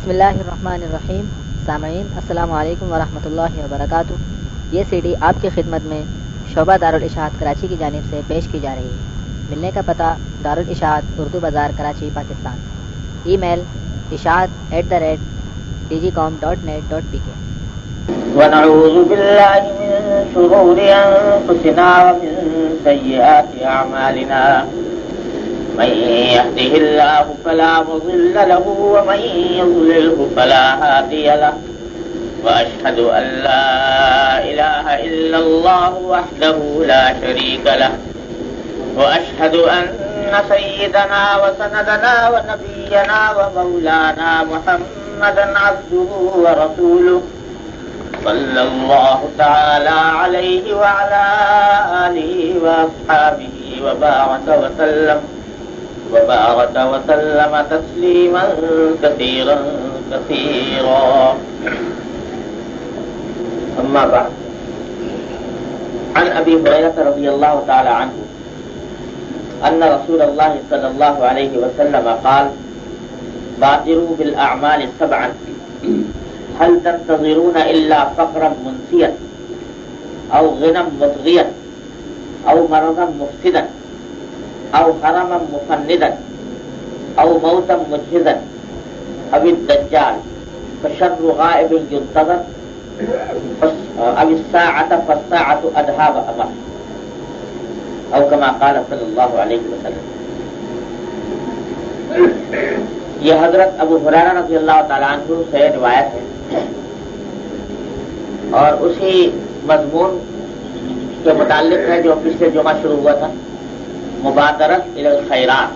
بسم اللہ الرحمن الرحیم. سامعین السلام علیکم ورحمۃ اللہ وبرکاتہ. یہ سی ڈی آپ کی خدمت میں شعبہ دارالاشاعت کراچی کی جانب سے پیش کی جا رہی ہے. ملنے کا پتہ دارالاشاعت اردو بازار کراچی پاکستان. ای میل ishad@dgcom.net.pk. ونعوذ بالله من شرور أنفسنا ومن سيئات أعمالنا من يهده الله فلا مضل له ومن يضلله فلا هادي له وأشهد أن لا إله إلا الله وحده لا شريك له وأشهد أن سيدنا وسندنا ونبينا ومولانا محمدا عبده ورسوله صلى الله تعالى عليه وعلى آله وأصحابه وبارك وسلم تسليما كثيرا كثيرا. أما بعد، عن أبي هريرة رضي الله تعالى عنه أن رسول الله صلى الله عليه وسلم قال: بادروا بالأعمال سبعا هل تنتظرون إلا فقرا منسيا أو غنى مطغيا أو مرضا مفسدا أو هرما مفندا أو موتا مجهزا أو الدجال فشر غائب ينتظر أو الساعة فالساعة أدهى وأمر أو كما قال صلى الله عليه وسلم. یہ حضرت ابو ہریرہ رضی اللہ تعالیٰ عنہ سے روایت ہے اور اسی مضمون کے متعلق ہے جو پچھلے جمعہ شروع ہوا تھا. مبادرت الی الخیرات،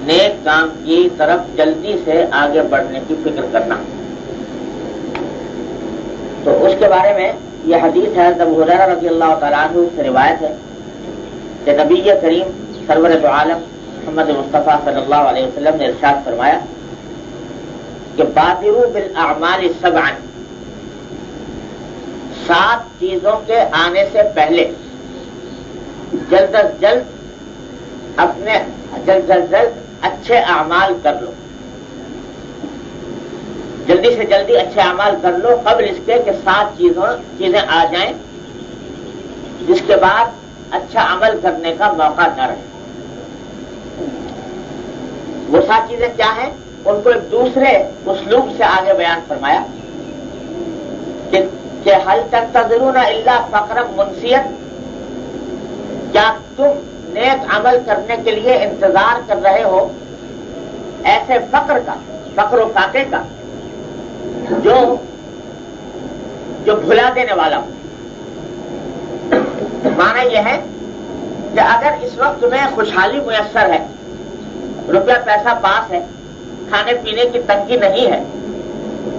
نیک کام کی طرف جلدی سے آگے بڑھنے کی فکر کرنا. تو اس کے بارے میں یہ حدیث ہے ابو ہریرہ رضی اللہ تعالیٰ عنہ سے روایت ہے کہ نبی کریم سرور دو عالم محمد مصطفیٰ صلی اللہ علیہ وسلم نے ارشاد فرمایا کہ بادروا بالاعمال سبعا، 7 چیزوں کے آنے سے پہلے جلد از جلد اچھے اعمال کر لو. جلدی سے جلدی اچھے اعمال کر لو قبل اس کے کہ 7 چیزیں آ جائیں جس کے بعد اچھا عمل کرنے کا موقع نہ رہے. وہ 7 چیزیں کیا ہیں؟ ان کو ایک دوسرے اسلوب سے آگے بیان فرمایا کہ هل تنتظرون الا فقرا منسیا، کیا تم نیک عمل کرنے کے لیے انتظار کر رہے ہو ایسے فقر و فاقے کا جو بھلا دینے والا ہو. معنی یہ ہے کہ اگر اس وقت تمہیں خوشحالی میسر ہے، روپیہ پیسہ پاس ہے، کھانے پینے کی تنگی نہیں ہے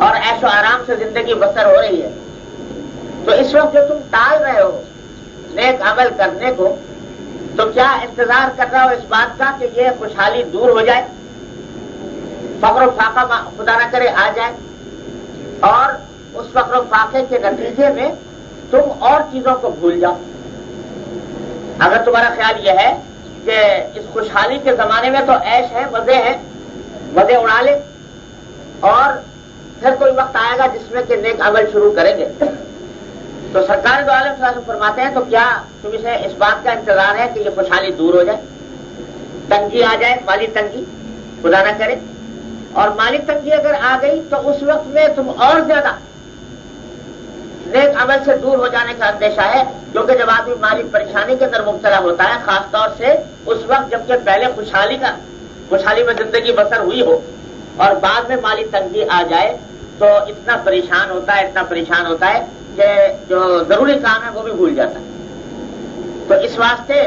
اور عیش و آرام سے زندگی بسر ہو رہی ہے، تو اس وقت جو تم ٹال رہے ہو نیک عمل کرنے کو، تو کیا انتظار کر رہا ہو اس بات کا کہ یہ خوشحالی دور ہو جائے، فقر و فاقہ خدا نہ کرے آ جائے، اور اس فقر و فاقے کے نتیجے میں تم اور چیزوں کو بھول جاؤ. اگر تمہارا خیال یہ ہے کہ اس خوشحالی کے زمانے میں تو عیش ہے، مزے اڑا لے، اور پھر کوئی وقت آئے گا جس میں کہ نیک عمل شروع کریں گے، تو سرکار دو عالم صلی اللہ علیہ وسلم فرماتے ہیں تو کیا تم اسے اس بات کا انتظار ہے کہ یہ خوشحالی دور ہو جائے، تنگی آ جائے، مالی تنگی خدا نہ کرے. اور مالی تنگی اگر آ گئی تو اس وقت میں تم اور زیادہ نیک عمل سے دور ہو جانے کا اندیشہ ہے، کیونکہ جب آدمی مالی پریشانی کے اندر مبتلا ہوتا ہے، خاص طور سے اس وقت جبکہ پہلے خوشحالی میں زندگی بسر ہوئی ہو اور بعد میں مالی تنگی آ جائے، تو اتنا پریشان ہوتا ہے کہ جو ضروری کام ہے وہ بھی بھول جاتا ہے. تو اس واسطے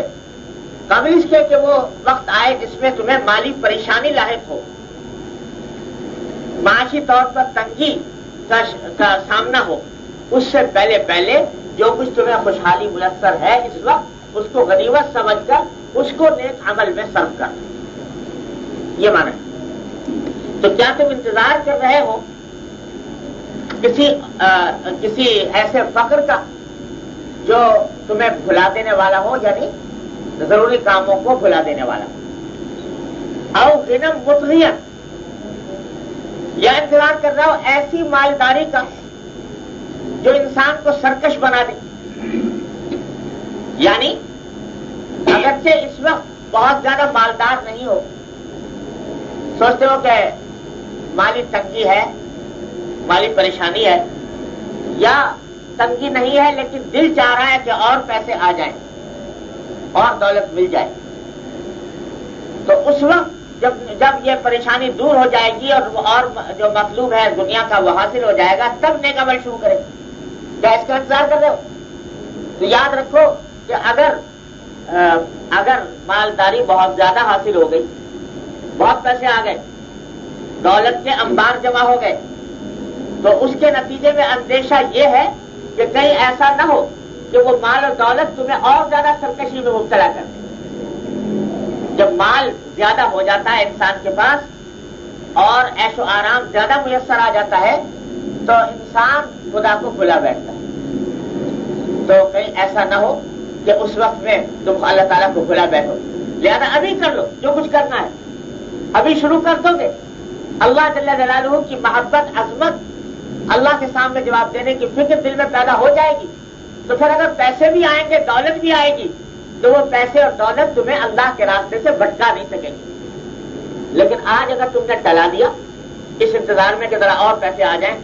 قبل اس کے کہ وہ وقت آئے جس میں تمہیں مالی پریشانی لاحق ہو، معاشی طور پر تنگی کا سامنا ہو، اس سے پہلے جو کچھ تمہیں خوشحالی میسر ہے اس وقت، اس کو غنیمت سمجھ کر اس کو نیک عمل میں صرف کر. یہ معنی ہے. تو کیا تم انتظار کر رہے ہو کسی ایسے فقر کا جو تمہیں بھلا دینے والا ہو، یعنی ضروری کاموں کو بھلا دینے والا، او غنم مطغیا، یا انتظار کر رہا ہو ایسی مالداری کا جو انسان کو سرکش بنا دے. یعنی اگرچہ اس وقت بہت زیادہ مالدار نہیں ہو، سوچتے ہو کہ مالی تنگی ہے، مالی پریشانی ہے، یا تنگی نہیں ہے لیکن دل چاہ رہا ہے کہ اور پیسے آ جائیں اور دولت مل جائے، تو اس وقت جب یہ پریشانی دور ہو جائے گی اور جو مطلوب ہے دنیا کا وہ حاصل ہو جائے گا، تب نیک عمل شروع کرے. کیا اس کا انتظار کر رہے ہو؟ تو یاد رکھو کہ اگر مالداری بہت زیادہ حاصل ہو گئی، بہت پیسے آ گئے، دولت کے انبار جمع ہو گئے، تو اس کے نتیجے میں اندیشہ یہ ہے کہ کہیں ایسا نہ ہو کہ وہ مال اور دولت تمہیں اور زیادہ سرکشی میں مبتلا کر دے. جب مال زیادہ ہو جاتا ہے انسان کے پاس اور عیش و آرام زیادہ میسر آ جاتا ہے تو انسان خدا کو بھلا بیٹھتا ہے. تو کہیں ایسا نہ ہو کہ اس وقت میں تم اللہ تعالیٰ کو بھلا بیٹھو. لہذا ابھی کر لو جو کچھ کرنا ہے، ابھی شروع کر دو گے. اللہ جل جلالہ کی محبت، عظمت، اللہ کے سامنے جواب دینے کی فکر دل میں پیدا ہو جائے گی، تو پھر اگر پیسے بھی آئیں گے، دولت بھی آئے گی، تو وہ پیسے اور دولت تمہیں اللہ کے راستے سے بھٹکا نہیں سکیں گے. لیکن آج اگر تم نے ٹلا دیا اس انتظار میں کہ ذرا اور پیسے آ جائیں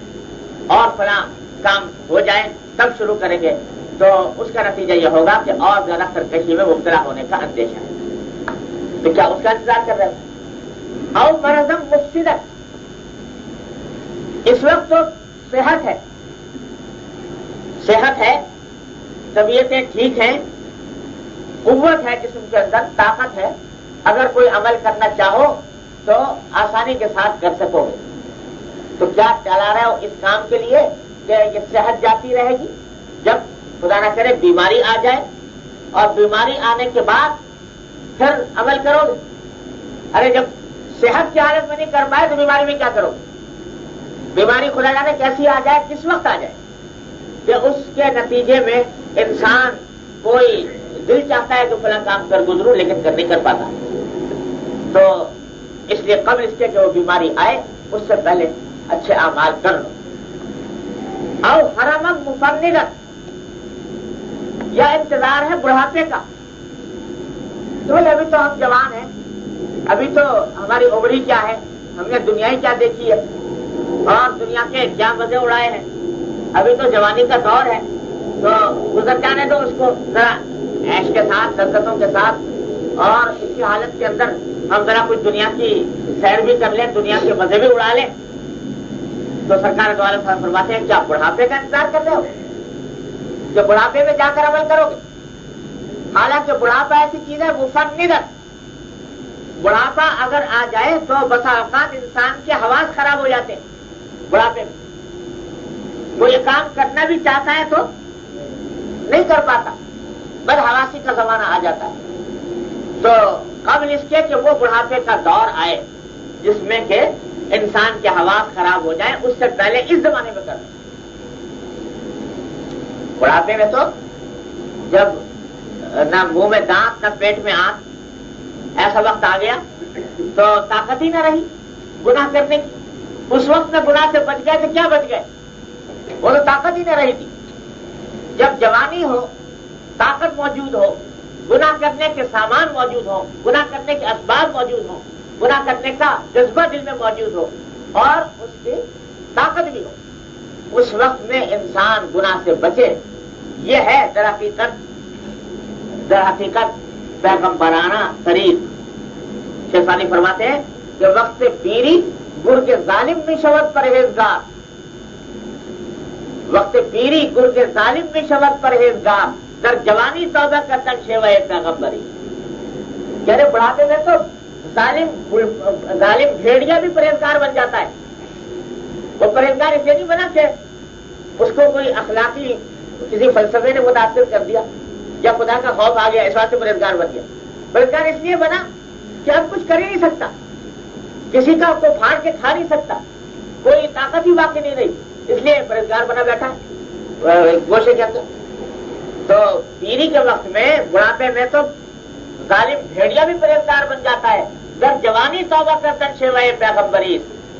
اور فلاں کام ہو جائیں تب شروع کریں گے، تو اس کا نتیجہ یہ ہوگا کہ اور زیادہ سرکشی میں مبتلا ہونے کا اندیشہ ہے. تو کیا اس کا انتظار کر رہے ہو؟ او مرضم مفسدت، اس وقت تو صحت ہے، طبیعتیں ٹھیک ہیں، قوت ہے جسم کے اندر، طاقت ہے، اگر کوئی عمل کرنا چاہو تو آسانی کے ساتھ کر سکو گے. تو کیا چلا رہے ہو اس کام کے لیے کہ یہ صحت جاتی رہے گی؟ جب خدا نہ کرے بیماری آ جائے اور بیماری آنے کے بعد پھر عمل کرو گے. ارے جب صحت کی حالت میں نہیں کر پائے تو بیماری میں کیا کرو گے؟ بیماری خدا جانے کیسی آ جائے، کس وقت آ جائے کہ اس کے نتیجے میں انسان کوئی دل چاہتا ہے کہ فلاں کام کر گزروں لیکن کر نہیں کر پاتا. تو اس لیے قبل اس کے کہ وہ بیماری آئے اس سے پہلے اچھے اعمال کر لو. اور حرمم مفنگت، یا انتظار ہے بڑھاپے کا. تو ابھی تو ہم جوان ہیں، ابھی تو ہماری عمر ہی کیا ہے، ہم نے دنیا ہی کیا دیکھی ہے اور دنیا کے کیا مزے اڑائے ہیں. ابھی تو جوانی کا دور ہے، تو گزر جانے دو اس کو ذرا عیش کے ساتھ، لذتوں کے ساتھ، اور اسی حالت کے اندر ہم ذرا کچھ دنیا کی سیر بھی کر لیں، دنیا کے مزے بھی اڑا لیں. تو سرکار دو عالم فرماتے ہیں کیا بڑھاپے کا انتظار کر رہے ہو کہ بڑھاپے میں جا کر عمل کرو گے؟ حالانکہ بڑھاپا ایسی چیز ہے مفنگت، بڑھاپا اگر آ جائے تو بسا اوقات انسان کے حواس خراب ہو جاتے ہیں. بڑھاپے میں وہ یہ کام کرنا بھی چاہتا ہے تو نہیں کر پاتا، بدحواسی کا زمانہ آ جاتا ہے. تو قبل اس کے کہ وہ بڑھاپے کا دور آئے جس میں کہ انسان کے حواس خراب ہو جائیں، اس سے پہلے اس زمانے میں کرنا. بڑھاپے میں تو جب نہ منہ میں دانت نہ پیٹ میں آنت، ایسا وقت آ گیا تو طاقت ہی نہ رہی گناہ کرنے کی. اس وقت میں گناہ سے بچ گئے تو کیا بچ گئے؟ وہ تو طاقت ہی نہ رہی تھی. جب جوانی ہو، طاقت موجود ہو، گناہ کرنے کے سامان موجود ہو، گناہ کرنے کے اسباب موجود ہو، گناہ کرنے کا جذبہ دل میں موجود ہو اور اس کی طاقت بھی ہو، اس وقت میں انسان گناہ سے بچے. یہ ہے در حقیقت پیغمبرانہ طریق. شیخ ثانی فرماتے ہیں کہ وقت پیری گر کے ظالم میں شود پرہیزگار، وقت پیری گر کے ظالم میں شود پرہیزگار، در جوانی توبہ کردن شیوہ پیغمبری. کہہ رہے بڑھاپے میں تو ظالم بھیڑیا بھی پرہیزگار بن جاتا ہے. وہ پرہیزگار اس لیے نہیں بنا کہ اس کو کوئی اخلاقی کسی فلسفے نے متاثر کر دیا یا خدا کا خوف آ گیا اس واسطے پرہیزگار بن گیا. پرہیزگار اس لیے بنا کہ اب کچھ کر ہی نہیں سکتا، کسی کا کو پھاڑ کے کھا نہیں سکتا، کوئی طاقت ہی باقی نہیں رہی، اس لیے پرہیزگار بنا بیٹھا ہے گوشے کے اندر. تو پیری کے وقت میں، بڑھاپے میں تو ظالم بھیڑیا بھی پرہیزگار بن جاتا ہے. در جوانی توبہ کردن شیوہ پیغمبری،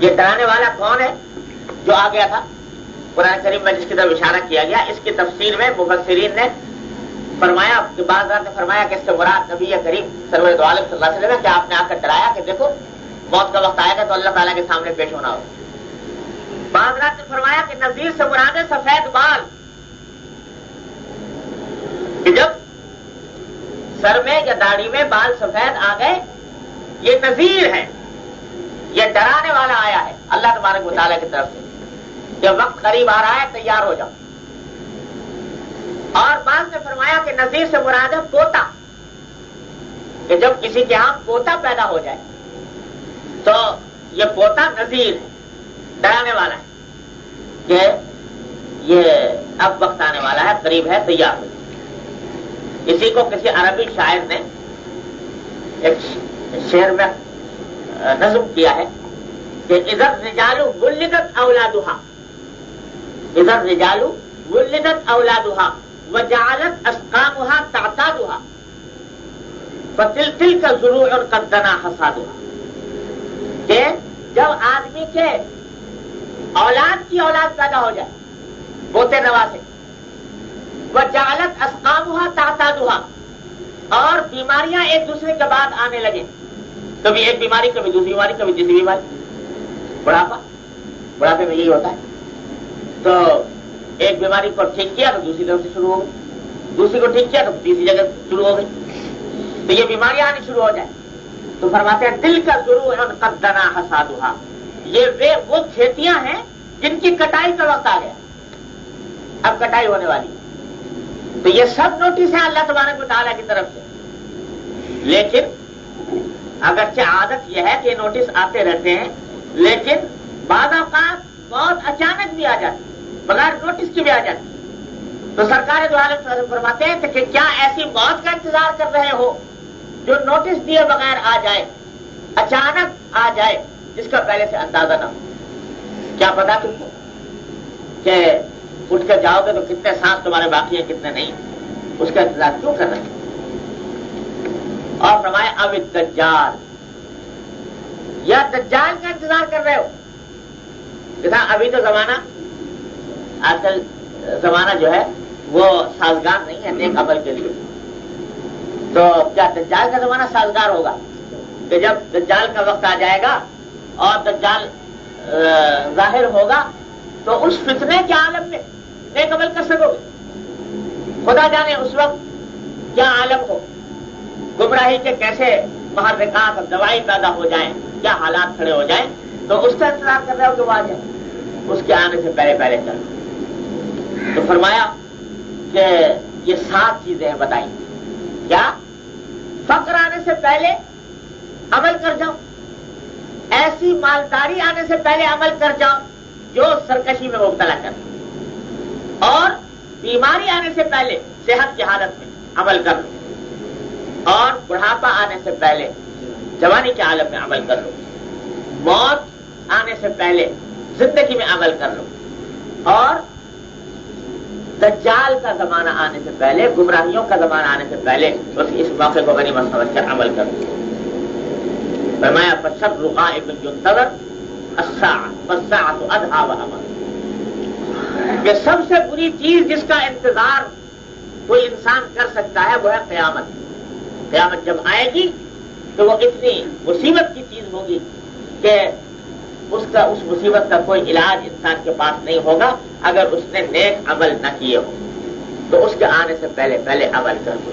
یہ ڈرانے والا کون ہے جو آ گیا تھا قرآن کریم میں جس کی طرف اشارہ کیا گیا؟ اس کی تفسیر میں مفسرین نے فرمایا کہ بعض نے فرمایا کہ اس سے مراد نبی کریم سرور دو عالم صلی اللہ علیہ وسلم ہے کہ آپ نے آ کر ڈرایا کہ دیکھو موت کا وقت آئے گا تو اللہ تعالیٰ کے سامنے پیش ہونا ہوگا۔ بعض نے فرمایا کہ نذیر سے مراد ہے سفید بال، کہ جب سر میں یا داڑھی میں بال سفید آ گئے یہ نذیر ہے، یہ ڈرانے والا آیا ہے اللہ تبارک و تعالیٰ کی طرف سے کہ وقت قریب آ رہا ہے، تیار ہو جاؤ۔ اور بعض نے فرمایا کہ نذیر سے مراد ہے پوتا، کہ جب کسی کے ہاں پوتا پیدا ہو جائے تو یہ پوتا نذیر ہے، ڈرانے والا ہے کہ یہ اب وقت آنے والا ہے، قریب ہے، تیار ہو جائے۔ اسی کو کسی عربی شاعر نے ایک شعر میں نظم کیا ہے کہ اذا الرجال ولدت اولادها، اذا الرجال ولدت اولادها وجعلت اسقامها تعتادها فتلك زروع قد دنا حصادها، کہ جب آدمی کے اولاد کی اولاد پیدا ہو جائے پوتے نواسے، وجعلت اسقامها تعتادها، اور بیماریاں ایک دوسرے کے بعد آنے لگے، کبھی ایک بیماری، کبھی دوسری بیماری، کبھی تیسری بیماری، بڑھاپے میں یہی ہوتا ہے۔ تو ایک بیماری کو ٹھیک کیا تو دوسری طرف سے شروع ہو گئی، دوسری کو ٹھیک کیا تو تیسری جگہ شروع ہو گئی، تو یہ بیماریاں آنی شروع ہو جائیں تو فرماتے ہیں دل کا ضرور قد دنا حصادها، یہ وہ کھیتیاں ہیں جن کی کٹائی کا وقت آ گیا، اب کٹائی ہونے والی۔ تو یہ سب نوٹس ہے اللہ تبارک و تعالیٰ کی طرف سے، لیکن اگرچہ عادت یہ ہے کہ نوٹس آتے رہتے ہیں، لیکن بعض اوقات موت اچانک بھی آ جاتی، بغیر نوٹس کی بھی آ جاتی۔ تو سرکار دو عالم فرماتے ہیں کہ کیا ایسی موت کا انتظار کر رہے ہو جو نوٹس دیے بغیر آ جائے، اچانک آ جائے، جس کا پہلے سے اندازہ نہ ہو؟ کیا پتا تم کو کہ اٹھ کے جاؤ گے تو کتنے سانس تمہارے باقی ہیں کتنے نہیں، اس کا انتظار کیوں کر رہے ہیں؟ اور فرمایا اب دجال، یا دجال کا انتظار کر رہے ہو؟ دیکھا ابھی تو زمانہ، آج کل زمانہ جو ہے وہ سازگار نہیں ہے نیک عمل کے لیے، تو کیا دجال کا زمانہ سازگار ہوگا کہ جب دجال کا وقت آ جائے گا اور دجال ظاہر ہوگا تو اس فتنے کے عالم میں نیک عمل کر سکو گے؟ خدا جانے اس وقت کیا عالم ہو، گمراہی کے کیسے محرکات اور دوائی پیدا ہو جائیں، کیا حالات کھڑے ہو جائیں، تو اس کا انتظار کر رہے ہو کہ وہ آ جائے، اس کے آنے سے پہلے پہلے چل۔ تو فرمایا کہ یہ 7 چیزیں بتائیں، کیا؟ فقر آنے سے پہلے عمل کر جاؤ، ایسی مالداری آنے سے پہلے عمل کر جاؤ جو سرکشی میں مبتلا کر، اور بیماری آنے سے پہلے صحت کی حالت میں عمل کر لو، اور بڑھاپا آنے سے پہلے جوانی کے عالم میں عمل کر لو، موت آنے سے پہلے زندگی میں عمل کر لو، اور دجال کا زمانہ آنے سے پہلے، گمراہیوں کا زمانہ آنے سے پہلے اس موقع کو غنیمت سمجھ کر عمل کر لو۔ فرمایا فشر غائب ينتظر الساعة والساعة أدهى وأمر، کہ سب سے بری چیز جس کا انتظار کوئی انسان کر سکتا ہے وہ ہے قیامت۔ قیامت جب آئے گی تو وہ اتنی مصیبت کی چیز ہوگی کہ اس مصیبت کا کوئی علاج انسان کے پاس نہیں ہوگا اگر اس نے نیک عمل نہ کیے ہو، تو اس کے آنے سے پہلے پہلے عمل کر دو۔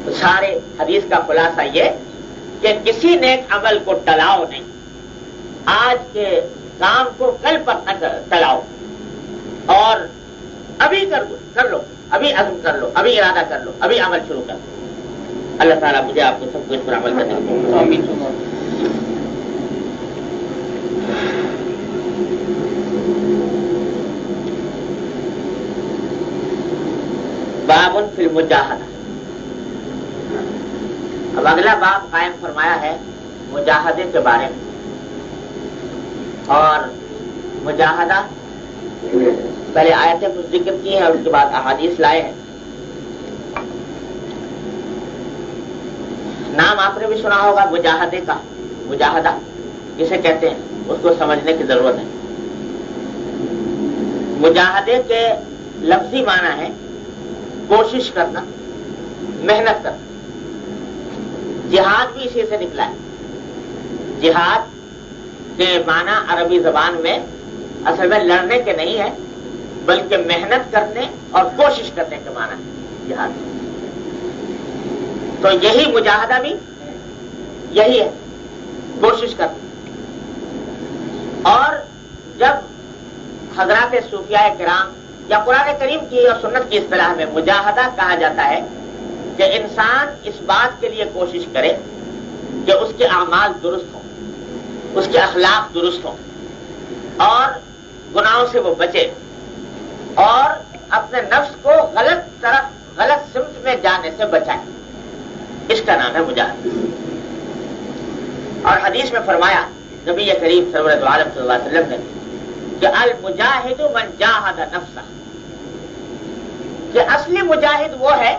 تو سارے حدیث کا خلاصہ یہ کہ کسی نیک عمل کو ٹلاؤ نہیں، آج کے کام کو کل پر نہ ٹلاؤ، اور ابھی کر لو، ابھی عزم کر لو، ابھی ارادہ کر لو، ابھی عمل شروع کر لو۔ اللہ تعالیٰ مجھے آپ کو سب کچھ پر عمل کرنے کو آمین۔ باب فی المجاہدہ، اب اگلا باب قائم فرمایا ہے مجاہدے کے بارے میں، اور مجاہدہ پہلے آیتیں کچھ ذکر کی ہیں اور اس کے بعد احادیث لائے ہیں۔ نام آپ نے بھی سنا ہوگا مجاہدے کا، مجاہدہ جسے کہتے ہیں اس کو سمجھنے کی ضرورت ہے۔ مجاہدے کے لفظی معنی ہے کوشش کرنا، محنت کرنا۔ جہاد بھی اسی سے نکلا ہے۔ جہاد کے معنی عربی زبان میں اصل میں لڑنے کے نہیں ہے، بلکہ محنت کرنے اور کوشش کرنے کے معنی ہے جہاد۔ تو یہی مجاہدہ بھی یہی ہے، کوشش کرنا۔ اور جب حضرات صوفیاء کرام یا قرآن کریم کی اور سنت کی اصطلاح میں مجاہدہ کہا جاتا ہے کہ انسان اس بات کے لیے کوشش کرے کہ اس کے اعمال درست ہوں، اس کے اخلاق درست ہوں، اور گناہوں سے وہ بچے، اور اپنے نفس کو غلط طرف، غلط سمت میں جانے سے بچائے۔ اس کا نام ہے مجاہدہ۔ اور حدیث میں فرمایا نبی کریم سرور دو عالم صلی اللہ علیہ وسلم نے کہ المجاہد من جاہد نفسہ، کہ اصلی مجاہد وہ ہے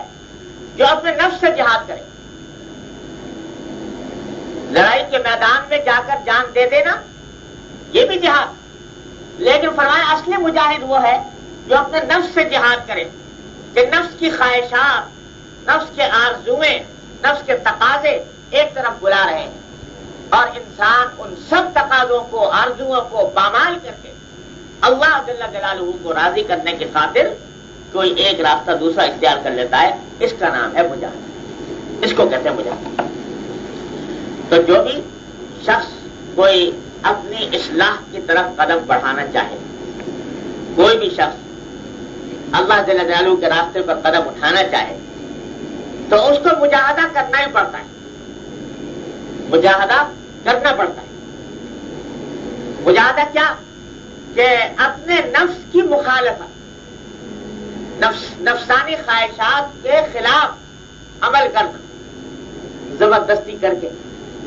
جو اپنے نفس سے جہاد کرے۔ لڑائی کے میدان میں جا کر جان دے دینا یہ بھی جہاد، لیکن فرمایا اصلی مجاہد وہ ہے جو اپنے نفس سے جہاد کرے، کہ نفس کی خواہشات، نفس کے آرزویں، نفس کے تقاضے ایک طرف بلا رہے ہیں، اور انسان ان سب تقاضوں کو، آرزوؤں کو پامال کر کے اللہ جل جلالہ کو راضی کرنے کی خاطر کوئی ایک راستہ دوسرا اختیار کر لیتا ہے۔ اس کا نام ہے مجاہدہ، اس کو کہتے ہیں مجاہدہ۔ تو جو بھی شخص کوئی اپنی اصلاح کی طرف قدم بڑھانا چاہے، کوئی بھی شخص اللہ جل جلالہ کے راستے پر قدم اٹھانا چاہے، تو اس کو مجاہدہ کرنا ہی پڑتا ہے، مجاہدہ کرنا پڑتا ہے۔ مجاہدہ کیا؟ کہ اپنے نفس کی مخالفت، نفسانی خواہشات کے خلاف عمل کرنا، زبردستی کر کے،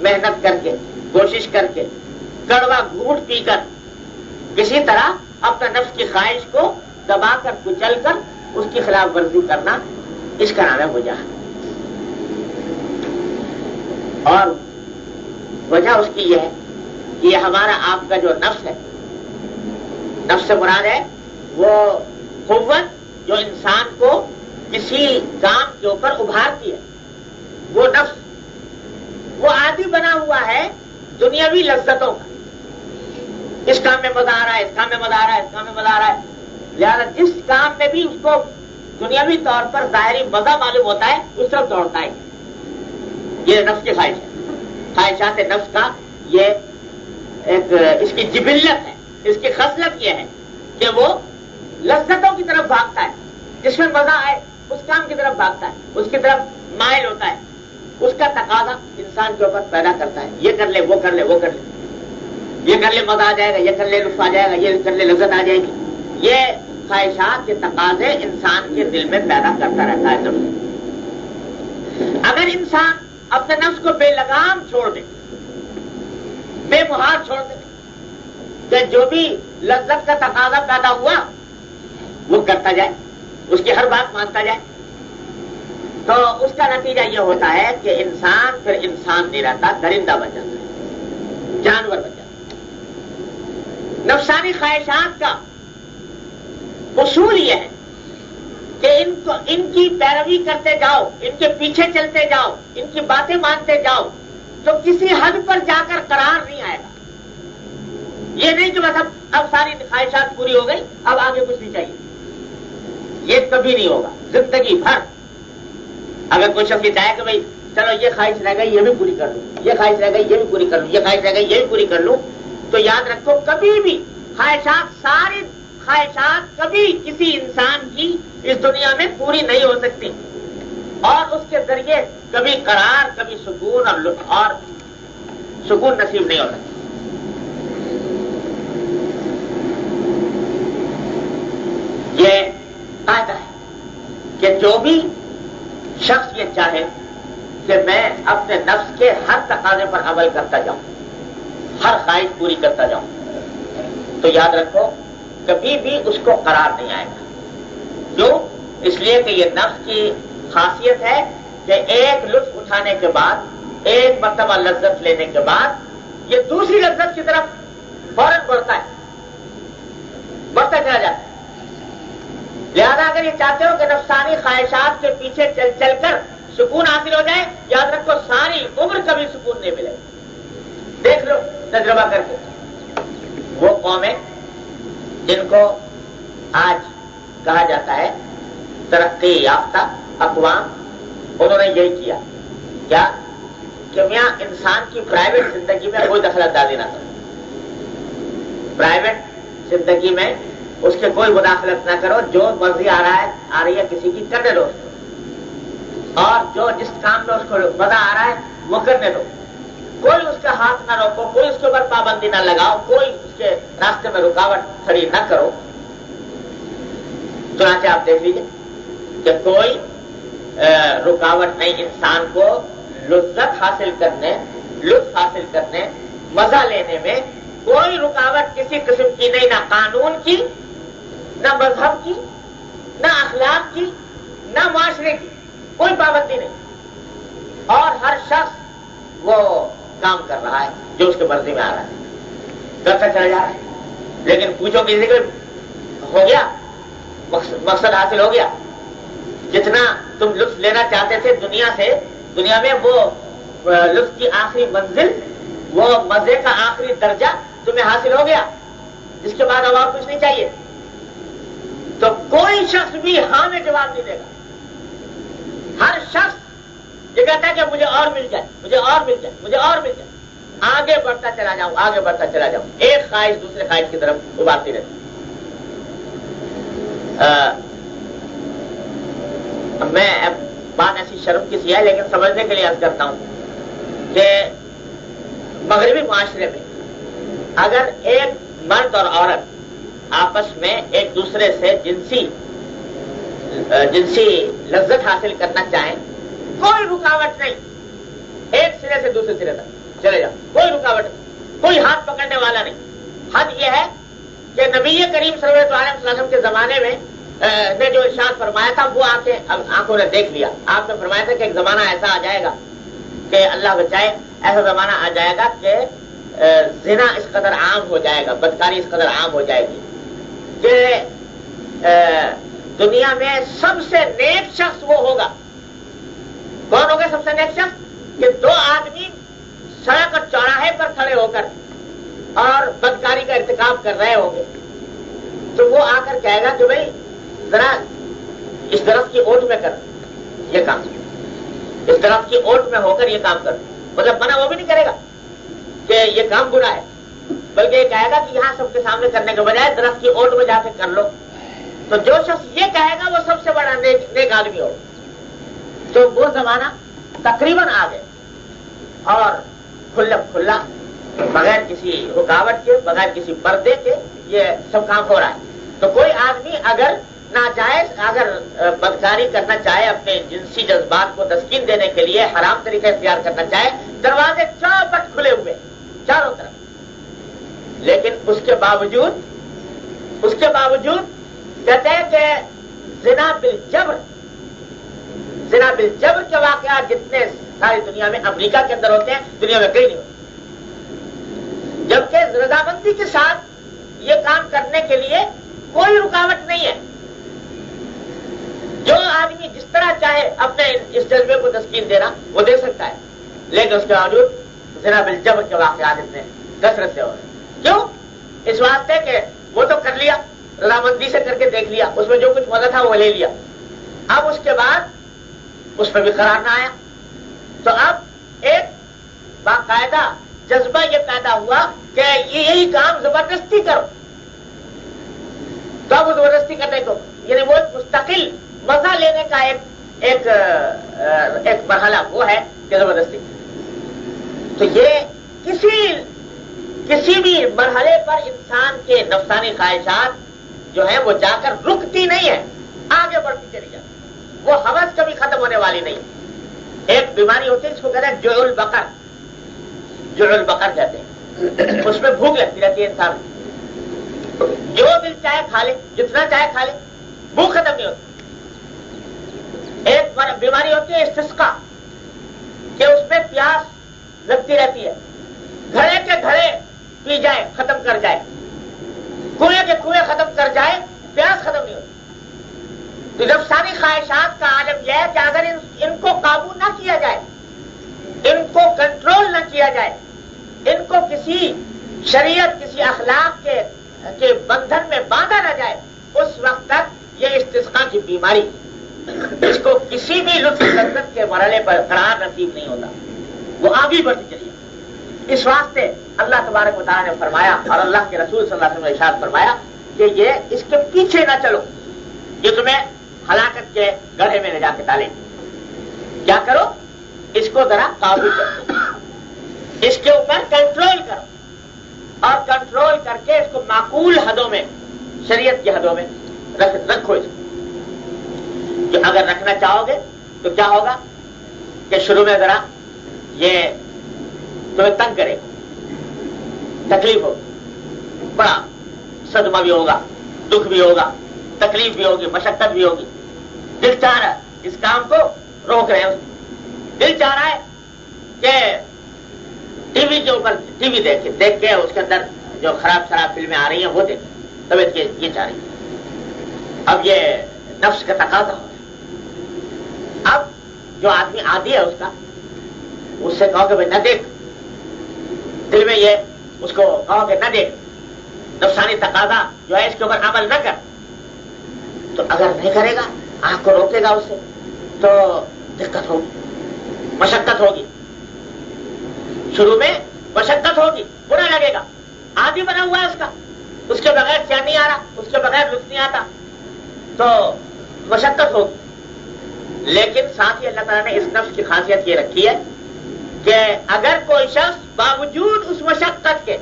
محنت کر کے، کوشش کر کے، کڑوا گھونٹ پی کر، کسی طرح اپنے نفس کی خواہش کو دبا کر، کچل کر اس کی خلاف ورزی کرنا، اس کا نام ہے مجاہدہ۔ اور وجہ اس کی یہ ہے کہ یہ ہمارا آپ کا جو نفس ہے، نفس سے مراد ہے وہ قوت جو انسان کو کسی کام کے اوپر ابھارتی ہے۔ وہ نفس وہ عادی بنا ہوا ہے دنیاوی لذتوں کا، اس کام میں مزہ آ رہا ہے، اس کام میں مزہ آ رہا ہے، اس کام میں مزہ آ رہا ہے، لہذا جس کام میں بھی اس کو دنیاوی طور پر ظاہری مزہ معلوم ہوتا ہے اس طرف دوڑتا ہے۔ یہ نفس کی خواہش ہے، خواہشات نفس کا یہ ایک اس کی جبلت ہے، اس کی خصلت یہ ہے کہ وہ لذتوں کی طرف بھاگتا ہے، جس میں مزہ آئے اس کام کی طرف بھاگتا ہے، اس کی طرف مائل ہوتا ہے، اس کا تقاضا انسان کے اوپر پیدا کرتا ہے، یہ کر لے، وہ کر لے، وہ کر لے، یہ کر لے مزہ آ جائے گا، یہ کر لے لطف آ جائے گا، یہ کر لے لذت آ جائے گی۔ یہ خواہشات کے تقاضے انسان کے دل میں پیدا کرتا رہتا ہے نفس۔ اگر انسان اپنے نفس کو بے لگام چھوڑ دے، بے مہار چھوڑ دے، کہ جو بھی لذت کا تقاضا پیدا ہوا وہ کرتا جائے، اس کی ہر بات مانتا جائے، تو اس کا نتیجہ یہ ہوتا ہے کہ انسان پھر انسان نہیں رہتا، درندہ بن جاتا ہے، جانور بن جاتا ہے۔ نفسانی خواہشات کا اصول یہ ہے کہ ان کی پیروی کرتے جاؤ، ان کے پیچھے چلتے جاؤ، ان کی باتیں مانتے جاؤ، تو کسی حد پر جا کر قرار نہیں آئے گا۔ یہ نہیں کہ بس اب ساری خواہشات پوری ہو گئی، اب آگے کچھ نہیں چاہیے، یہ کبھی نہیں ہوگا زندگی بھر۔ اگر کوئی شخص یہ چاہے کہ بھائی چلو یہ خواہش رہ گئی یہ بھی پوری کر لوں، یہ خواہش رہ گئی یہ بھی پوری کر لوں، یہ خواہش رہ گئی یہ بھی پوری کر لوں، تو یاد رکھو کبھی بھی ساری خواہشات کبھی کسی انسان کی اس دنیا میں پوری نہیں ہو سکتی، اور اس کے ذریعے کبھی قرار، کبھی سکون اور سکون نصیب نہیں ہو سکتا۔ یہ قاعدہ ہے کہ جو بھی شخص یہ چاہے کہ میں اپنے نفس کے ہر تقاضے پر عمل کرتا جاؤں، ہر خواہش پوری کرتا جاؤں، تو یاد رکھو کبھی بھی اس کو قرار نہیں آئے گا۔ کیوں؟ اس لیے کہ یہ نفس کی خاصیت ہے کہ ایک لطف اٹھانے کے بعد، ایک مرتبہ لذت لینے کے بعد یہ دوسری لذت طرف فوراً بڑھتا ہے، بڑھتا چلا جاتا ہے۔ لہذا اگر یہ چاہتے ہو کہ نفسانی خواہشات کے پیچھے چل چل کر سکون حاصل ہو جائے، یاد رکھو ساری عمر کبھی سکون نہیں ملے گا۔ دیکھ لو تجربہ کر کے، وہ قومیں جن کو آج کہا جاتا ہے ترقی یافتہ اقوام، انہوں نے یہی کیا کیا کہ میاں انسان کی پرائیویٹ زندگی میں کوئی دخل اندازی نہ کرو، پرائیویٹ زندگی میں اس کے کوئی مداخلت نہ کرو، جو مرضی آ رہی ہے کسی کی کرنے دو، اور جو جس کام میں اس کو مزہ آ رہا ہے وہ کرنے دو، کوئی اس کا ہاتھ نہ روکو، کوئی اس کے اوپر پابندی نہ لگاؤ، کوئی اس کے راستے میں رکاوٹ کھڑی نہ کرو۔ چنانچہ آپ دیکھ لیجیے کہ کوئی رکاوٹ نہیں انسان کو لذت حاصل کرنے، لطف حاصل کرنے، مزہ لینے میں کوئی رکاوٹ کسی قسم کی نہیں، نہ قانون کی، نہ مذہب کی، نہ اخلاق کی، نہ معاشرے کی، کوئی پابندی نہیں، اور ہر شخص وہ کام کر رہا ہے جو اس کے مرضی میں آ رہا ہے، کرتا چلا جا رہا ہے۔ لیکن پوچھو کسی کو ہو گیا، مقصد حاصل ہو گیا؟ جتنا تم لطف لینا چاہتے تھے دنیا سے، دنیا میں وہ لطف کی آخری منزل، وہ مزے کا آخری درجہ تمہیں حاصل ہو گیا، جس کے بعد اب اور کچھ نہیں چاہیے؟ تو کوئی شخص بھی ہاں میں جواب نہیں دے گا۔ ہر شخص یہ کہتا ہے کہ مجھے اور مل جائے، مجھے اور مل جائے، مجھے اور مل جائے، آگے بڑھتا چلا جاؤں، آگے بڑھتا چلا جاؤں، ایک خواہش دوسرے خواہش کی طرف ابھارتی رہتی۔ میں بات ایسی شرم کی سی ہے، لیکن سمجھنے کے لیے عرض کرتا ہوں کہ مغربی معاشرے میں اگر ایک مرد اور عورت آپس میں ایک دوسرے سے جنسی لذت حاصل کرنا چاہیں، کوئی رکاوٹ نہیں، ایک سرے سے دوسرے سرے تک چلے جاؤ، کوئی رکاوٹ نہیں، کوئی ہاتھ پکڑنے والا نہیں۔ حد یہ ہے کہ نبی کریم صلی اللہ علیہ وسلم کے زمانے میں نے جو ارشاد فرمایا تھا وہ آنکھوں نے دیکھ لیا۔ آپ نے فرمایا تھا کہ ایک زمانہ ایسا آ جائے گا کہ اللہ بچائے، ایسا زمانہ آ جائے گا کہ زنا اس قدر عام ہو جائے گا، بدکاری اس قدر عام ہو جائے گی کہ دنیا میں سب سے نیک شخص وہ ہوگا۔ کون ہوگا سب سے نیک شخص؟ کہ دو آدمی سڑک اور چوراہے پر کھڑے ہو کر اور بدکاری کا ارتکاب کر رہے ہوں گے، تو وہ آ کر کہے گا کہ بھائی ذرا اس درخت کی اوٹ میں کر یہ کام، اس درخت کی اوٹ میں ہو کر یہ کام کر، مطلب منع وہ بھی نہیں کرے گا کہ یہ کام برا ہے، بلکہ یہ کہے گا کہ یہاں سب کے سامنے کرنے کے بجائے درخت کی اوٹ میں جا کے کر لو۔ تو جو شخص یہ کہے گا وہ سب سے بڑا نیک آدمی ہوگا۔ تو وہ زمانہ تقریباً آ گئے، اور کھلا بغیر کسی رکاوٹ کے، بغیر کسی پردے کے یہ سب کام ہو رہا ہے۔ تو کوئی آدمی اگر ناجائز اگر بدکاری کرنا چاہے، اپنے جنسی جذبات کو تسکین دینے کے لیے حرام طریقہ اختیار کرنا چاہے، دروازے چوپٹ کھلے ہوئے چاروں طرف، لیکن اس کے باوجود کہتے ہیں کہ زنا بالجبر کے واقعات جتنے ساری دنیا میں امریکہ کے اندر ہوتے ہیں، دنیا میں کہیں نہیں ہوتے، جبکہ رضامندی کے ساتھ یہ کام کرنے کے لیے کوئی رکاوٹ نہیں ہے۔ جو آدمی جس طرح چاہے اپنے اس جذبے کو تسکین دینا وہ دے سکتا ہے، لیکن اس کے باوجود زنا بالجبر کے واقعات اتنے کثرت سے ہو رہے ہیں۔ کیوں؟ اس واسطے کہ وہ تو کر لیا، رضامندی سے کر کے دیکھ لیا، اس میں جو کچھ مزہ تھا وہ لے لیا، اب اس کے بعد اس پہ بھی قرار نہ آیا، تو اب ایک باقاعدہ جذبہ یہ پیدا ہوا کہ یہی کام زبردستی کرو، تو اب وہ زبردستی کرنے کو یعنی وہ مستقل مزہ لینے کا ایک مرحلہ وہ ہے کہ زبردستی۔ تو یہ کسی بھی مرحلے پر انسان کے نفسانی خواہشات جو ہے وہ جا کر رکتی نہیں ہے، آگے بڑھتی چلی جاتی، وہ ہوس کبھی ختم ہونے والی نہیں۔ ایک بیماری ہوتی ہے جس کو کہتے ہیں جوع البقر کہتے ہیں، اس میں بھوک لگتی رہتی ہے انسان، جو دل چاہے کھا لے، جتنا چاہے کھا لے، بھوک ختم نہیں ہوتی۔ ایک بیماری ہوتی ہے استسقا، کہ اس میں پیاس لگتی رہتی ہے، گھڑے کے گھڑے پی جائے ختم کر جائے، کنویں کے کنویں ختم کر جائے، پیاس ختم نہیں ہوتی۔ تو نفسانی خواہشات کا عالم یہ ہے کہ اگر ان کو قابو نہ کیا جائے، ان کو کنٹرول نہ کیا جائے، ان کو کسی شریعت کسی اخلاق کے بندھن میں باندھا نہ جائے، اس وقت تک یہ استسقاء کی بیماری اس کو کسی بھی لطف لذت کے مرحلے پر قرار نصیب نہیں ہوتا، وہ آگے بڑھتی چلی جائے۔ اس واسطے اللہ تبارک و تعالیٰ نے فرمایا اور اللہ کے رسول صلی اللہ علیہ وسلم نے ارشاد فرمایا کہ یہ اس کے پیچھے نہ چلو، یہ تمہیں ہلاکت کے گڑھے میں لے جا کے ڈالے۔ کیا کرو؟ اس کو ذرا قابو کرو، اس کے اوپر کنٹرول کرو، اور کنٹرول کر کے اس کو معقول حدوں میں، شریعت کی حدوں میں رکھو۔ اس کو کہ اگر رکھنا چاہو گے تو کیا ہوگا کہ شروع میں ذرا یہ تمہیں تنگ کرے گا، تکلیف ہوگی، بڑا صدمہ بھی ہوگا، دکھ بھی ہوگا، تکلیف بھی ہوگی، مشقت بھی ہوگی۔ دل چاہ رہا ہے اس کام کو روک رہے ہیں، دل چاہ رہا ہے کہ ٹی وی کے اوپر ٹی وی دیکھ کے اس کے اندر جو خراب شراب فلمیں آ رہی ہیں وہ دیکھ، طبیعت یہ چاہ رہی ہے۔ اب یہ نفس کا تقاضا ہو رہا ہے۔ اب جو آدمی عادی ہے اس کا، اس سے کہو کہ بھائی نہ دیکھ، دل میں یہ اس کو کہو کہ نہ دیکھ، نفسانی تقاضا جو ہے اس کے اوپر عمل نہ کر، تو اگر نہیں کرے گا، آنکھ کو روکے گا اس سے، تو دقت ہوگی، مشقت ہوگی، شروع میں مشقت ہوگی، برا لگے گا، عادی بنا ہوا ہے اس کا، اس کے بغیر چین نہیں آ رہا، اس کے بغیر لطف نہیں آتا، تو مشقت ہوگی۔ لیکن ساتھ ہی اللہ تعالیٰ نے اس نفس کی خاصیت یہ رکھی ہے کہ اگر کوئی شخص باوجود اس مشقت کے،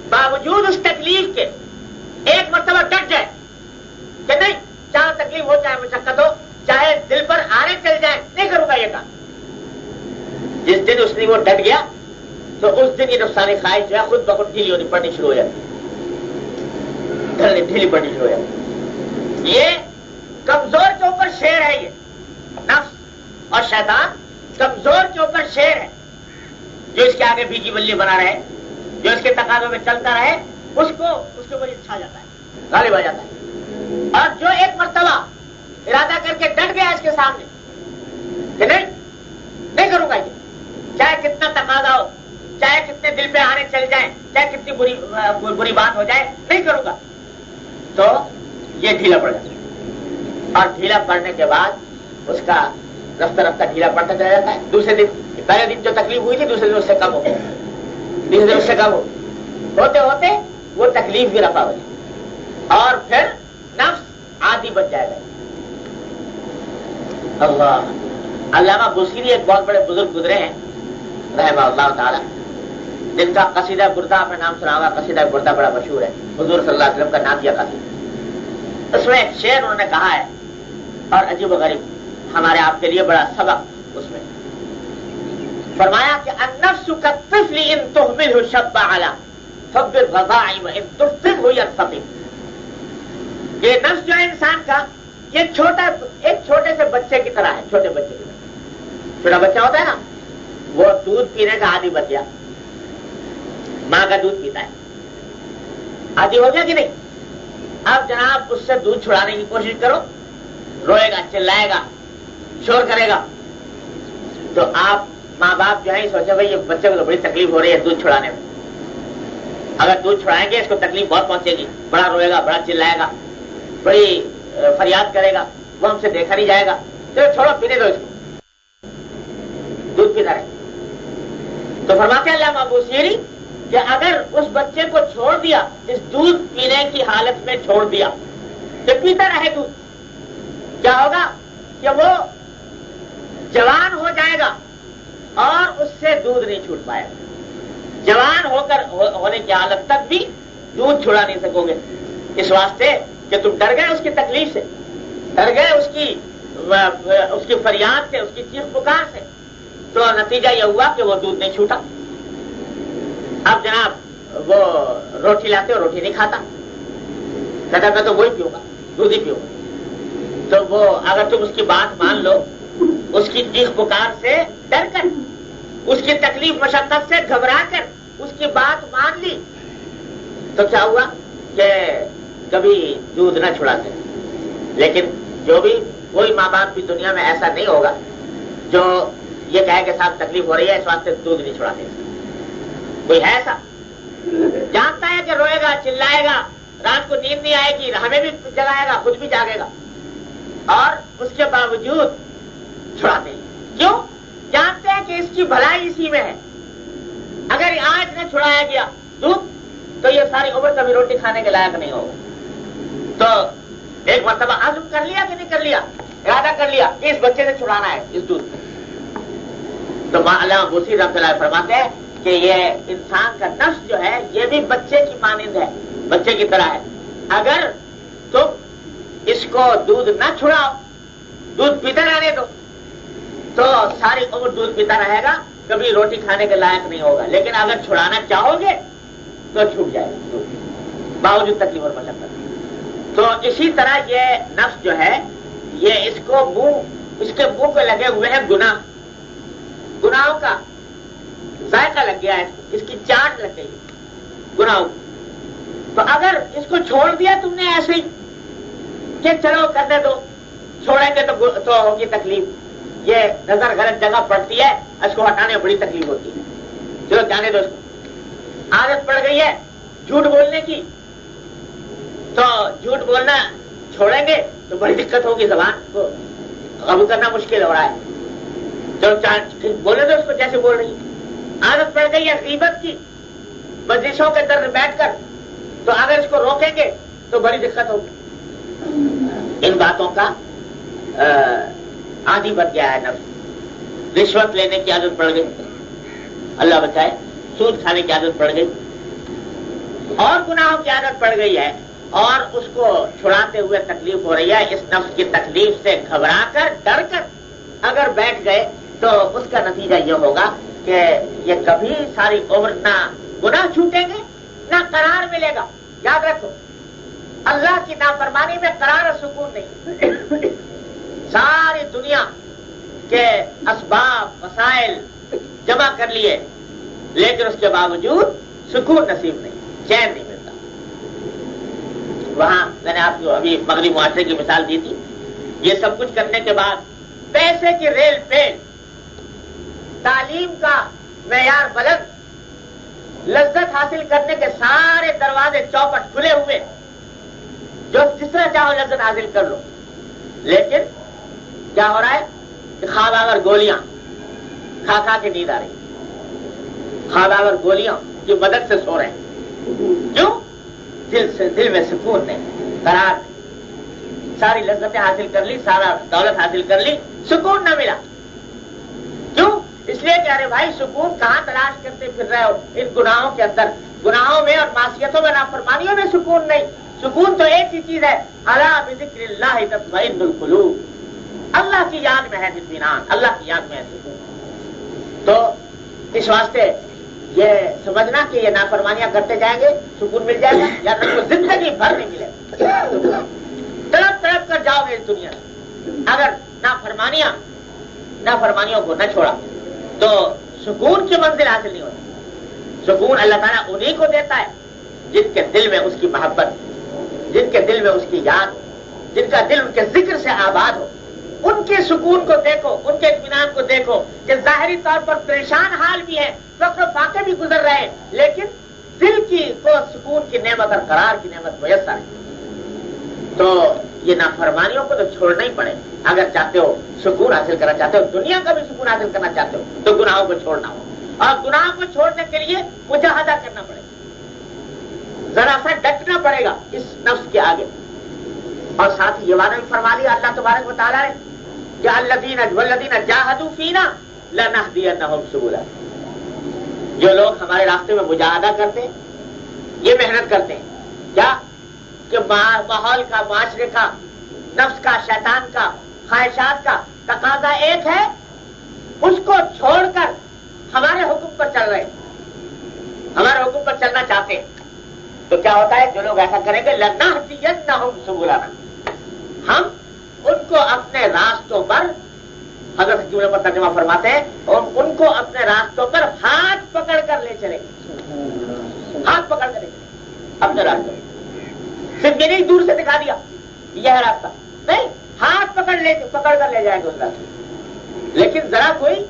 باوجود اس تکلیف کے ایک مرتبہ ڈٹ جائے کہ نہیں، چاہے تکلیف ہو چاہے مشقت ہو، چاہے دل پر آرے چل جائے، نہیں کروں گا یہ کام، جس دن اس نے وہ ڈٹ گیا تو اس دن یہ نفسانی خواہش جو ہے خود بخود ڈھیلی ہونی پڑنی شروع ہو جاتی، ڈھیلی پڑنی شروع ہو جاتی۔ یہ کمزور کے اوپر شیر ہے، یہ نفس اور شیطان کمزور کے اوپر شیر ہے، جو اس کے آگے بیجی بلی بنا رہے، جو اس کے تقاضوں میں چلتا رہے، اس کو اس کے اوپر چھا جاتا ہے، غالب آ جاتا ہے۔ اور جو ایک مرتبہ ارادہ کر کے ڈٹ گیا اس کے سامنے کہ نہیں کروں گا یہ، چاہے کتنا تقاضا ہو، چاہے کتنے دل پہ آنے چل جائیں، چاہے کتنی بری بات ہو جائے، نہیں کروں گا، تو یہ ڈھیلا پڑ جاتا ہے۔ اور ڈھیلا پڑنے کے بعد اس کا رفتہ رفتہ ڈھیلا پڑتا چلا جاتا ہے۔ دوسرے دن، پہلے دن جو تکلیف ہوئی تھی دوسرے دن اس سے کم ہو گیا، تیسرے دن اس سے کم ہوتے ہوتے وہ تکلیف بھی رفع ہو جائے، اور پھر نفس عادی بن جائے گا۔ اللہ، علامہ بوسیری ایک بہت بڑے بزرگ گزرے ہیں رحمہ اللہ تعالی، جن کا قصیدہ بردہ آپ نے نام سنا ہوگا، قصیدہ بردہ بڑا مشہور ہے، حضور صلی اللہ علیہ وسلم کا نعتیہ قصیدہ۔ اس میں ایک شعر انہوں نے کہا ہے اور عجیب و غریب، ہمارے آپ کے لیے بڑا سبق اس میں فرمایا کہ النفس كالطفل ان تهمله شب على حب الرضاع وان تفطمه ينفطم۔ یہ نفس جو ہے انسان کا، یہ ایک چھوٹے سے بچے کی طرح ہے، چھوٹے بچے کی طرح۔ چھوٹا بچہ ہوتا ہے نا، وہ دودھ پینے کا عادی بچہ، ماں کا دودھ پیتا ہے، عادی ہو گیا کہ نہیں؟ اب جناب اس سے دودھ چھڑانے کی کوشش کرو، روئے گا، چلائے گا، شور کرے گا، تو آپ ماں باپ جو ہے سوچے بھائی یہ بچے کو تو بڑی تکلیف ہو رہی ہے دودھ چھڑانے میں، اگر دودھ چھڑائیں گے اس کو تکلیف بہت پہنچے گی، بڑا روئے گا، بڑا چلائے گا، بڑی فریاد کرے گا، وہ ہم سے دیکھا نہیں جائے گا، چلو چھوڑو، پینے دو اس کو، دودھ پیتا رہے۔ تو فرماتے ہیں علامہ بوسیری کہ اگر اس بچے کو چھوڑ دیا، اس دودھ پینے کی حالت میں چھوڑ دیا کہ پیتا رہے دودھ، کیا ہوگا کہ وہ جوان ہو جائے گا اور اس سے دودھ نہیں چھوٹ پائے گا، جوان ہونے کی حالت تک بھی دودھ چھڑا نہیں سکو گے، اس واسطے کہ تم ڈر گئے اس کی تکلیف سے، ڈر گئے اس کی فریاد سے، اس کی چیخ پکار سے، تو نتیجہ یہ ہوا کہ وہ دودھ نہیں چھوٹا۔ اب جناب وہ روٹی لاتے ہو، روٹی نہیں کھاتا، کہتا میں تو وہی پیوں گا، دودھ ہی پیوں گا۔ تو وہ اگر تم اس کی بات مان لو، اس کی چیخ پکار سے ڈر کر، اس کی تکلیف مشقت سے گھبرا کر اس کی بات مان لی، تو کیا ہوا کہ کبھی دودھ نہ چھڑاتے. لیکن جو بھی کوئی ماں باپ بھی دنیا میں ایسا نہیں ہوگا جو یہ کہے کہ صاحب تکلیف ہو رہی ہے اس واسطے دودھ نہیں چھڑاتے. کوئی ہے ایسا؟ جانتا ہے کہ روئے گا، چلائے گا، رات کو نیند نہیں آئے گی، ہمیں بھی جگائے گا، خود بھی جاگے گا، اور اس کے باوجود چھڑاتے ہیں. کیوں؟ جانتے ہیں کہ اس کی بھلائی اسی میں ہے. اگر آج نہ چھڑایا گیا دودھ تو یہ ساری عمر کبھی روٹی کھانے کے لائق نہیں ہوگا. تو ایک مرتبہ عزم کر لیا کہ نہیں کر لیا، ارادہ کر لیا کہ اس بچے سے چھڑانا ہے اس دودھ. تو علامہ بوسی رحمۃ اللہ فرماتے ہیں کہ یہ انسان کا نفس جو ہے یہ بھی بچے کی مانند ہے، بچے کی طرح ہے. اگر تم اس کو دودھ نہ چھڑاؤ، دودھ پیتا رہنے دو، تو ساری عمر دودھ پیتا رہے گا، کبھی روٹی کھانے کے لائق نہیں ہوگا. لیکن اگر چھڑانا چاہو گے تو چھوٹ جائے گا باوجود تکلیف اور مشقت. تو اسی طرح یہ نفس جو ہے یہ اس کے منہ کو لگے ہوئے ہیں گناہوں کا ذائقہ لگ گیا ہے، اس کی چاٹ لگ گئی گناہوں. تو اگر اس کو چھوڑ دیا تم نے ایسے ہی کہ چلو کرنے دو، چھوڑیں گے تو ہوگی تکلیف، یہ نظر غلط جگہ پڑتی ہے، اس کو ہٹانے میں بڑی تکلیف ہوتی ہے، چلو جانے دو. اس کو عادت پڑ گئی ہے جھوٹ بولنے کی، تو جھوٹ بولنا چھوڑیں گے تو بڑی دقت ہوگی، زبان کو قابو کرنا مشکل ہو رہا ہے. چلو بولے دو اس کو جیسے بول رہی ہے. عادت پڑ گئی ہے غیبت کی مجلسوں کے در بیٹھ کر، تو اگر اس کو روکیں گے تو بڑی دقت ہوگی. ان باتوں کا عادی بن گیا ہے نفس. رشوت لینے کی عادت پڑ گئی، اللہ بچائے، سود کھانے کی عادت پڑ گئی، اور گناہوں کی عادت پڑ گئی ہے، اور اس کو چھڑاتے ہوئے تکلیف ہو رہی ہے. اس نفس کی تکلیف سے گھبرا کر ڈر کر اگر بیٹھ گئے تو اس کا نتیجہ یہ ہوگا کہ یہ کبھی ساری عمر نہ گناہ چھوٹیں گے نہ قرار ملے گا. یاد رکھو، اللہ کی نافرمانی میں قرار اور سکون نہیں. ساری دنیا کے اسباب وسائل جمع کر لیے لیکن اس کے باوجود سکون نصیب نہیں، چین نہیں ملتا. وہاں میں نے آپ کو ابھی مغربی معاشرے کی مثال دی تھی. یہ سب کچھ کرنے کے بعد پیسے کی ریل پیل، تعلیم کا معیار بلند، لذت حاصل کرنے کے سارے دروازے چوپٹ کھلے ہوئے، جو جس طرح چاہو لذت حاصل کر لو. لیکن کیا ہو رہا ہے کہ خواب آور گولیاں کھا کھا کے نیند آ رہی، خواب آور گولیاں کی مدد سے سو رہے ہیں. کیوں؟ دل میں سکون نہیں، قرار نہیں. ساری لذتیں حاصل کر لی، سارا دولت حاصل کر لی، سکون نہ ملا. کیوں؟ اس لیے کہ ارے بھائی سکون کہاں تلاش کرتے پھر رہے ہو ان گناہوں کے اندر، گناہوں میں اور معصیتوں میں، نافرمانیوں میں سکون نہیں. سکون تو ایک ہی چیز ہے، الا بذکر اللہ تطمئن القلوب. اللہ کی یاد میں ہے اطمینان، اللہ کی یاد میں ہے سکون. تو اس واسطے یہ سمجھنا کہ یہ نافرمانیاں کرتے جائیں گے سکون مل جائے گا، یا تم کو زندگی بھر نہیں ملے گا. تڑپ تڑپ کر جاؤ گے اس دنیا میں. اگر نافرمانیوں کو نہ چھوڑا تو سکون کی منزل حاصل نہیں ہوتی. سکون اللہ تعالیٰ انہی کو دیتا ہے جن کے دل میں اس کی محبت، جن کے دل میں اس کی یاد، جن کا دل ان کے ذکر سے آباد ہو. ان کے سکون کو دیکھو، ان کے اطمینان کو دیکھو کہ ظاہری طور پر پریشان حال بھی ہے، فقر و فاقے بھی گزر رہے ہیں، لیکن دل کی کو سکون کی نعمت اور قرار کی نعمت میسر ہے. تو یہ نافرمانیوں کو تو چھوڑنا ہی پڑے. اگر چاہتے ہو سکون حاصل کرنا چاہتے ہو، دنیا کا بھی سکون حاصل کرنا چاہتے ہو، تو گناہوں کو چھوڑنا ہو. اور گناہوں کو چھوڑنے کے لیے مجاہدہ کرنا پڑے گا، ذرا سا ڈٹنا پڑے گا اس نفس کے آگے. اور ساتھ ہی یہ وعدہ بھی فرما لیا اللہ تبارک و تعالیٰ نے کہ والذین جاہدوا فینا لنہدینہم سبلنا. جو لوگ ہمارے راستے میں مجاہدہ کرتے ہیں، یہ محنت کرتے ہیں، کیا کہ ماحول کا، معاشرے کا، نفس کا، شیطان کا، خواہشات کا تقاضا ایک ہے، اس کو چھوڑ کر ہمارے حکم پر چل رہے ہیں، ہمارے حکم پر چلنا چاہتے ہیں. تو کیا ہوتا ہے جو لوگ ایسا کریں گے لنہدینہم سبلنا، ہم ان کو اپنے راستوں پر، حضرت حکیم پر ترجمہ فرماتے ہیں، اور ان کو اپنے راستوں پر ہاتھ پکڑ کر لے چلیں گے، ہاتھ پکڑ کر لے چلیں گے. اپنے راستے میں. صرف یہ نہیں دور سے دکھا دیا یہ ہے راستہ، نہیں، ہاتھ پکڑ کر لے جائیں گے اس راستے. لیکن ذرا کوئی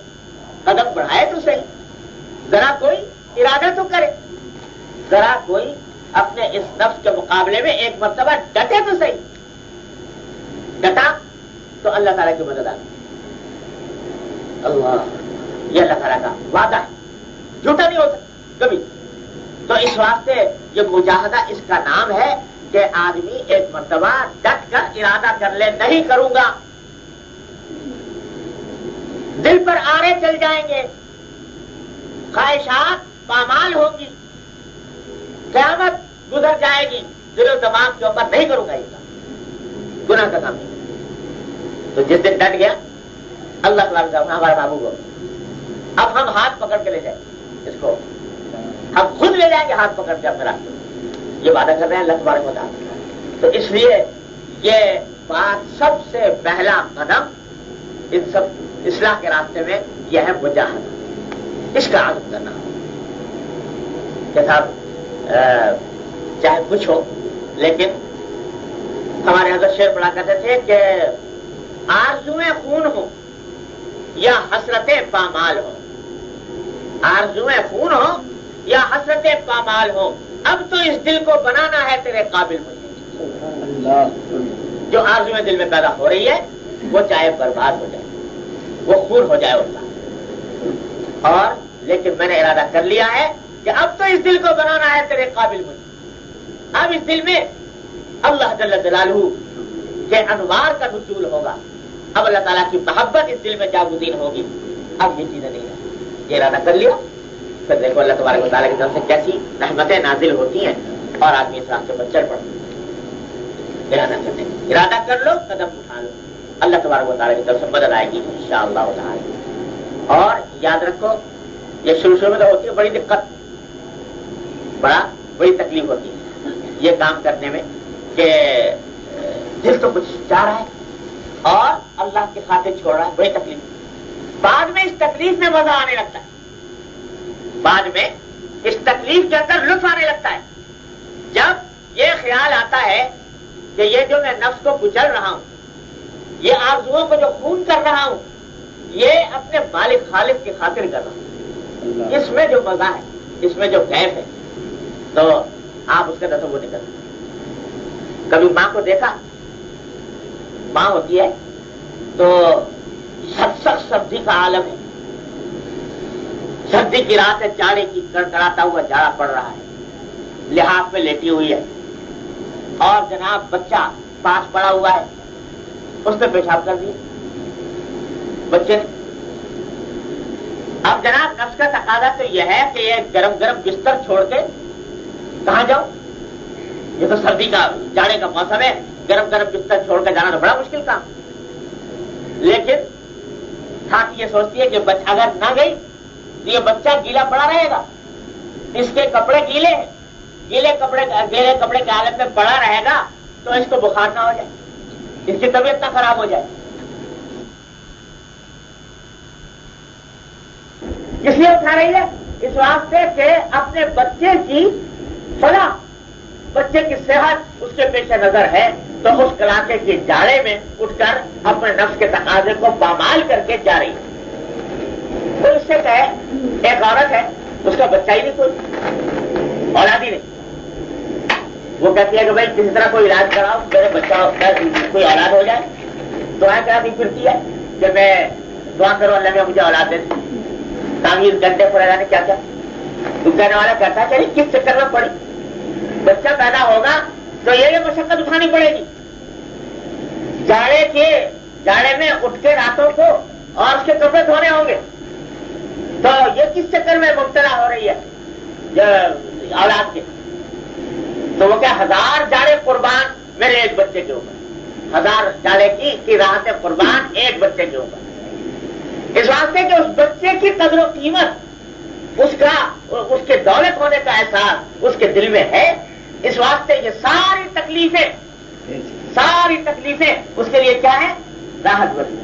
قدم بڑھائے تو صحیح، ذرا کوئی ارادہ تو کرے، ذرا کوئی اپنے اس نفس کے مقابلے میں ایک مرتبہ ڈٹے تو صحیح. ڈٹا تو اللہ تعالیٰ کی مدد آئی. اللہ، یہ اللہ تعالیٰ کا وعدہ ہے، جھوٹا نہیں ہو سکتا کبھی. تو اس واسطے یہ مجاہدہ اس کا نام ہے کہ آدمی ایک مرتبہ ڈٹ کر ارادہ کر لے، نہیں کروں گا. دل پر آرے چل جائیں گے، خواہشات پامال ہوں گی، قیامت گزر جائے گی، دل و دماغ کے اوپر نہیں کروں گا یہ کام، گناہ کا کام نہیں. تو جس دن ڈٹ گیا اللہ تعالیٰ کا ہمارا بابو کو، اب ہم ہاتھ پکڑ کے لے جائیں اس کو، ہم خود لے جائیں گے ہاتھ پکڑ کے اپنے راستے میں. یہ وعدہ کر رہے ہیں اللہ تبارک و تعالیٰ. تو اس لیے یہ بات سب سے پہلا قدم ان سب اصلاح کے راستے میں یہ ہے مجاہدہ، اس کا عزم کرنا. کہ صاحب چاہے کچھ ہو، لیکن ہمارے حضرت شعر پڑھا کرتے تھے کہ آرزویں خون ہو یا حسرتیں پامال ہو، آرزویں خون ہو یا حسرتیں پامال ہو، اب تو اس دل کو بنانا ہے تیرے قابل مجھے. جو آرزویں دل میں پیدا ہو رہی ہے وہ چاہے برباد ہو جائے، وہ خون ہو جائے اس کا، اور لیکن میں نے ارادہ کر لیا ہے کہ اب تو اس دل کو بنانا ہے تیرے قابل مجھے. اب اس دل میں اللہ جل جلالہ کے انوار کا نزول ہوگا، اب اللہ تعالیٰ کی محبت اس دل میں جاگودین ہوگی. اب یہ چیزیں نہیں ہیں، یہ ارادہ کر لیا، پھر دیکھو اللہ تبارک و تعالیٰ کی طرف سے کیسی رحمتیں نازل ہوتی ہیں اور آدمی اس راستے پر چل پڑتا ہے. ارادہ کرنے، ارادہ کر لو، قدم اٹھا لو، اللہ تبارک و تعالیٰ کی طرف سے مدد آئے گی انشاءاللہ تعالی. اور یاد رکھو یہ شروع میں تو ہوتی ہے بڑی دقت، بڑی تکلیف ہوتی ہے یہ کام کرنے میں کہ دل تو کچھ چاہ رہا ہے اور اللہ کی خاطر چھوڑ رہا ہے، بڑی تکلیف. بعد میں اس تکلیف میں مزہ آنے لگتا ہے، بعد میں اس تکلیف کے اندر لطف آنے لگتا ہے، جب یہ خیال آتا ہے کہ یہ جو میں نفس کو کچل رہا ہوں، یہ آرزوؤں کو جو خون کر رہا ہوں، یہ اپنے مالک خالق کی خاطر کر رہا ہوں. اس میں جو مزہ ہے، اس میں جو کیف ہے، تو آپ اس کا تصور نہیں کرتے. کبھی ماں کو دیکھا، ماں ہوتی ہے تو سخت سردی کا عالم ہے، سردی کی رات ہے، جاڑے کی کڑکڑاتا ہوا جاڑا پڑ رہا ہے، لحاف میں لیٹی ہوئی ہے اور جناب بچہ پاس پڑا ہوا ہے، اس نے پیشاب کر دیا بچے نے. اب جناب نفس کا تقاضا تو یہ ہے کہ یہ گرم گرم بستر چھوڑ کے کہاں جاؤ، یہ تو سردی کا جاڑے کا موسم ہے، گرم گرم بستر چھوڑ کے جانا تو بڑا مشکل کام. لیکن تھاک یہ سوچتی ہے کہ اگر نہ گئی تو یہ بچہ گیلا پڑا رہے گا، اس کے کپڑے گیلے ہیں، گیلے کپڑے کے حالت میں پڑا رہے گا تو اس کو بخار نہ ہو جائے، اس کی طبیعت نہ خراب ہو جائے. اس لیے اٹھا رہی ہے اس واسطے کہ اپنے بچے کی فلاح، بچے کی صحت اس کے پیش نظر ہے، تو اس کلاکے کی جاڑے میں اٹھ کر اپنے نفس کے تقاضے کو پامال کر کے جا رہی ہے. تو اس سے کہے ایک عورت ہے، اس کا بچہ ہی نہیں، کوئی اولاد ہی نہیں، وہ کہتی ہے کہ بھائی کسی طرح کوئی علاج کراؤ، میرے بچہ کوئی اولاد ہو جائے. دعائیں کراتی پھرتی ہے کہ میں دعا کرو اللہ میں مجھے اولاد دے دے، تعویذ گھنٹے پڑے جانے کیا کیا. تو کہنے والا کہتا ہے کہ کس چکر میں پڑی، بچہ پیدا ہوگا تو یہ مشقت اٹھانی پڑے گی، جاڑے میں اٹھ کے راتوں کو اور اس کے کپڑے دھونے ہوں گے، تو یہ کس چکر میں مبتلا ہو رہی ہے اولاد کے. تو وہ کیا 1000 جاڑے قربان میرے ایک بچے کے اوپر، 1000 جاڑے کی راحت قربان ایک بچے کے اوپر. اس واسطے کہ اس بچے کی قدر و قیمت، اس کے دولت ہونے کا احساس اس کے دل میں ہے. اس واسطے یہ ساری تکلیفیں اس کے لیے کیا ہے؟ راحت بنی.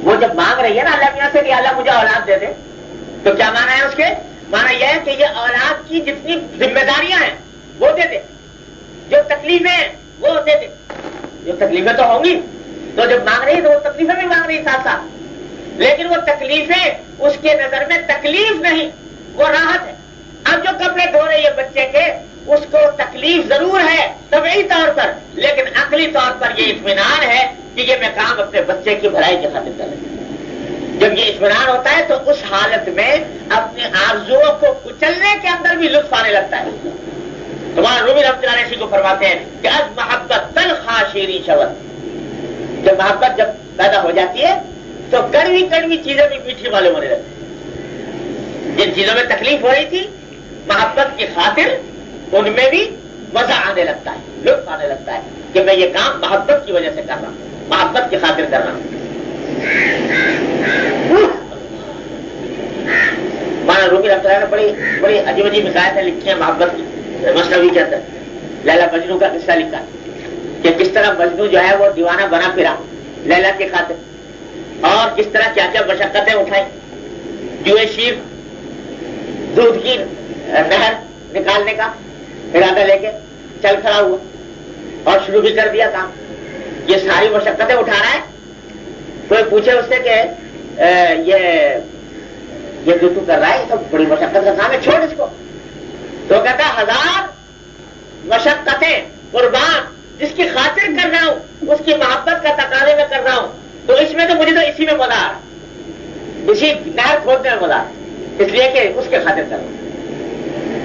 وہ جب مانگ رہی ہے نا اللہ میاں سے کہ اللہ مجھے اولاد دے دے، تو کیا مانا ہے اس کے؟ مانا یہ ہے کہ یہ اولاد کی جتنی ذمہ داریاں ہیں وہ دے دے، جو تکلیفیں ہیں وہ دے دے. جو تکلیفیں تو ہوں گی، تو جب مانگ رہی تو وہ تکلیفیں بھی مانگ رہی ساتھ ساتھ، لیکن وہ تکلیفیں اس کے نظر میں تکلیف نہیں، وہ راحت ہے. اب جو کپڑے دھو رہی ہے بچے کے، اس کو تکلیف ضرور ہے طبعی طور پر، لیکن عقلی طور پر یہ اطمینان ہے کہ یہ میں کام اپنے بچے کی بھلائی کی خاطر کر رہا ہوں. جب یہ اطمینان ہوتا ہے تو اس حالت میں اپنی آرزوؤں کو کچلنے کے اندر بھی لطف آنے لگتا ہے. تمہارا رومی رحمۃ اللہ علیہ کو فرماتے ہیں کہ از محبت تلخا شیریں شود. جب محبت جب پیدا ہو جاتی ہے تو کڑوی کڑوی چیزیں بھی میٹھی معلوم ہونے لگتی ہیں. جن چیزوں میں تکلیف ہو رہی تھی محبت کی خاطر ان میں بھی مزہ آنے لگتا ہے، لطف آنے لگتا ہے کہ میں یہ کام محبت کی وجہ سے کر رہا ہوں، محبت کی خاطر کر رہا ہوں. مانا رومی رحمۃ اللہ نے بڑی عجیب عجیب حکایتیں لکھی ہیں محبت کی. مثنوی کے اندر لیلا مجنو کا قصہ لکھا کہ کس طرح مجنو جو ہے وہ دیوانہ بنا پھرا لیلا کی خاطر، اور کس طرح کیا کیا مشقتیں اٹھائیں. جوئے شیر دودھ کی نہر نکالنے کا ارادہ لے کے چل کھڑا ہوا اور شروع بھی کر دیا کام. یہ ساری مشقتیں اٹھا رہا ہے. کوئی پوچھے اس سے کہ یہ جو تو کر رہا ہے یہ تو بڑی مشقت کا کام ہے، چھوڑ اس کو. تو کہتا ہے 1000 مشقتیں قربان جس کی خاطر کر رہا ہوں، اس کی محبت کا تقاضے میں کر رہا ہوں، تو اس میں تو مجھے تو اسی میں مزہ آ رہا، اسی نہر کھودنے میں مزہ آ رہا، اس لیے کہ اس کے خاطر کر رہا ہوں.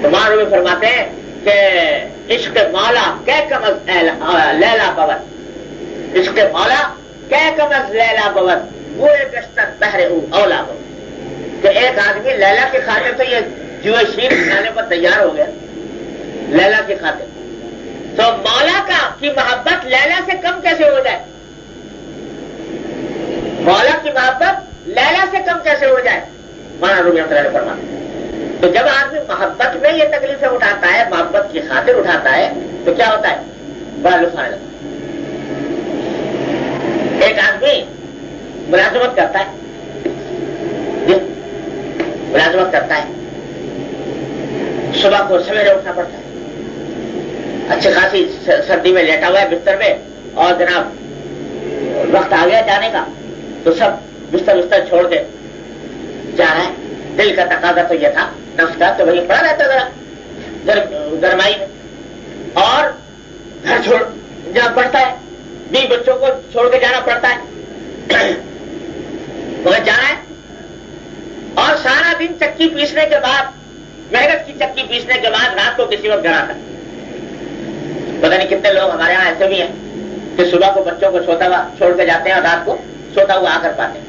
تو ماں رومی فرماتے ہیں کہ عشق مولا کہ کم از لیلا بوت، عشق مولا کہ کم از لیلا بوت، وہ گشتر بہر اولا بوت. کہ ایک آدمی لیلا کی خاطر تو یہ جوئے شیر کھانے پر تیار ہو گیا لیلا کی خاطر، تو مولا کی محبت لیلا سے کم کیسے ہو جائے؟ مولا کی محبت لیلا سے کم کیسے ہو جائے؟ مولانا رومی رحمۃ اللہ نے فرمایا. تو جب آدمی محبت میں یہ تکلیفیں اٹھاتا ہے، محبت کی خاطر اٹھاتا ہے، تو کیا ہوتا ہے؟ بڑا لطف آنے لگتا ہے. ایک آدمی ملازمت کرتا ہے، ملازمت کرتا ہے، صبح کو سویرے اٹھنا پڑتا ہے، اچھی خاصی سردی میں لیٹا ہوا ہے بستر میں، اور جناب وقت آ گیا جانے کا، تو سب بستر چھوڑ کے جا رہا ہے. دل کا تقاضا تو یہ تھا نفس کا، تو وہی پڑا رہتا ذرا گرمائی میں، اور گھر چھوڑ جانا پڑتا ہے، بیوی بچوں کو چھوڑ کے جانا پڑتا ہے، وہاں جانا ہے. اور سارا دن چکی پیسنے کے بعد، محنت کی چکی پیسنے کے بعد رات کو کسی وقت گھر آتا ہے. پتہ نہیں کتنے لوگ ہمارے یہاں ایسے بھی ہیں کہ صبح کو بچوں کو سوتا ہوا چھوڑ کے جاتے ہیں اور رات کو سوتا ہوا آ کر پاتے ہیں.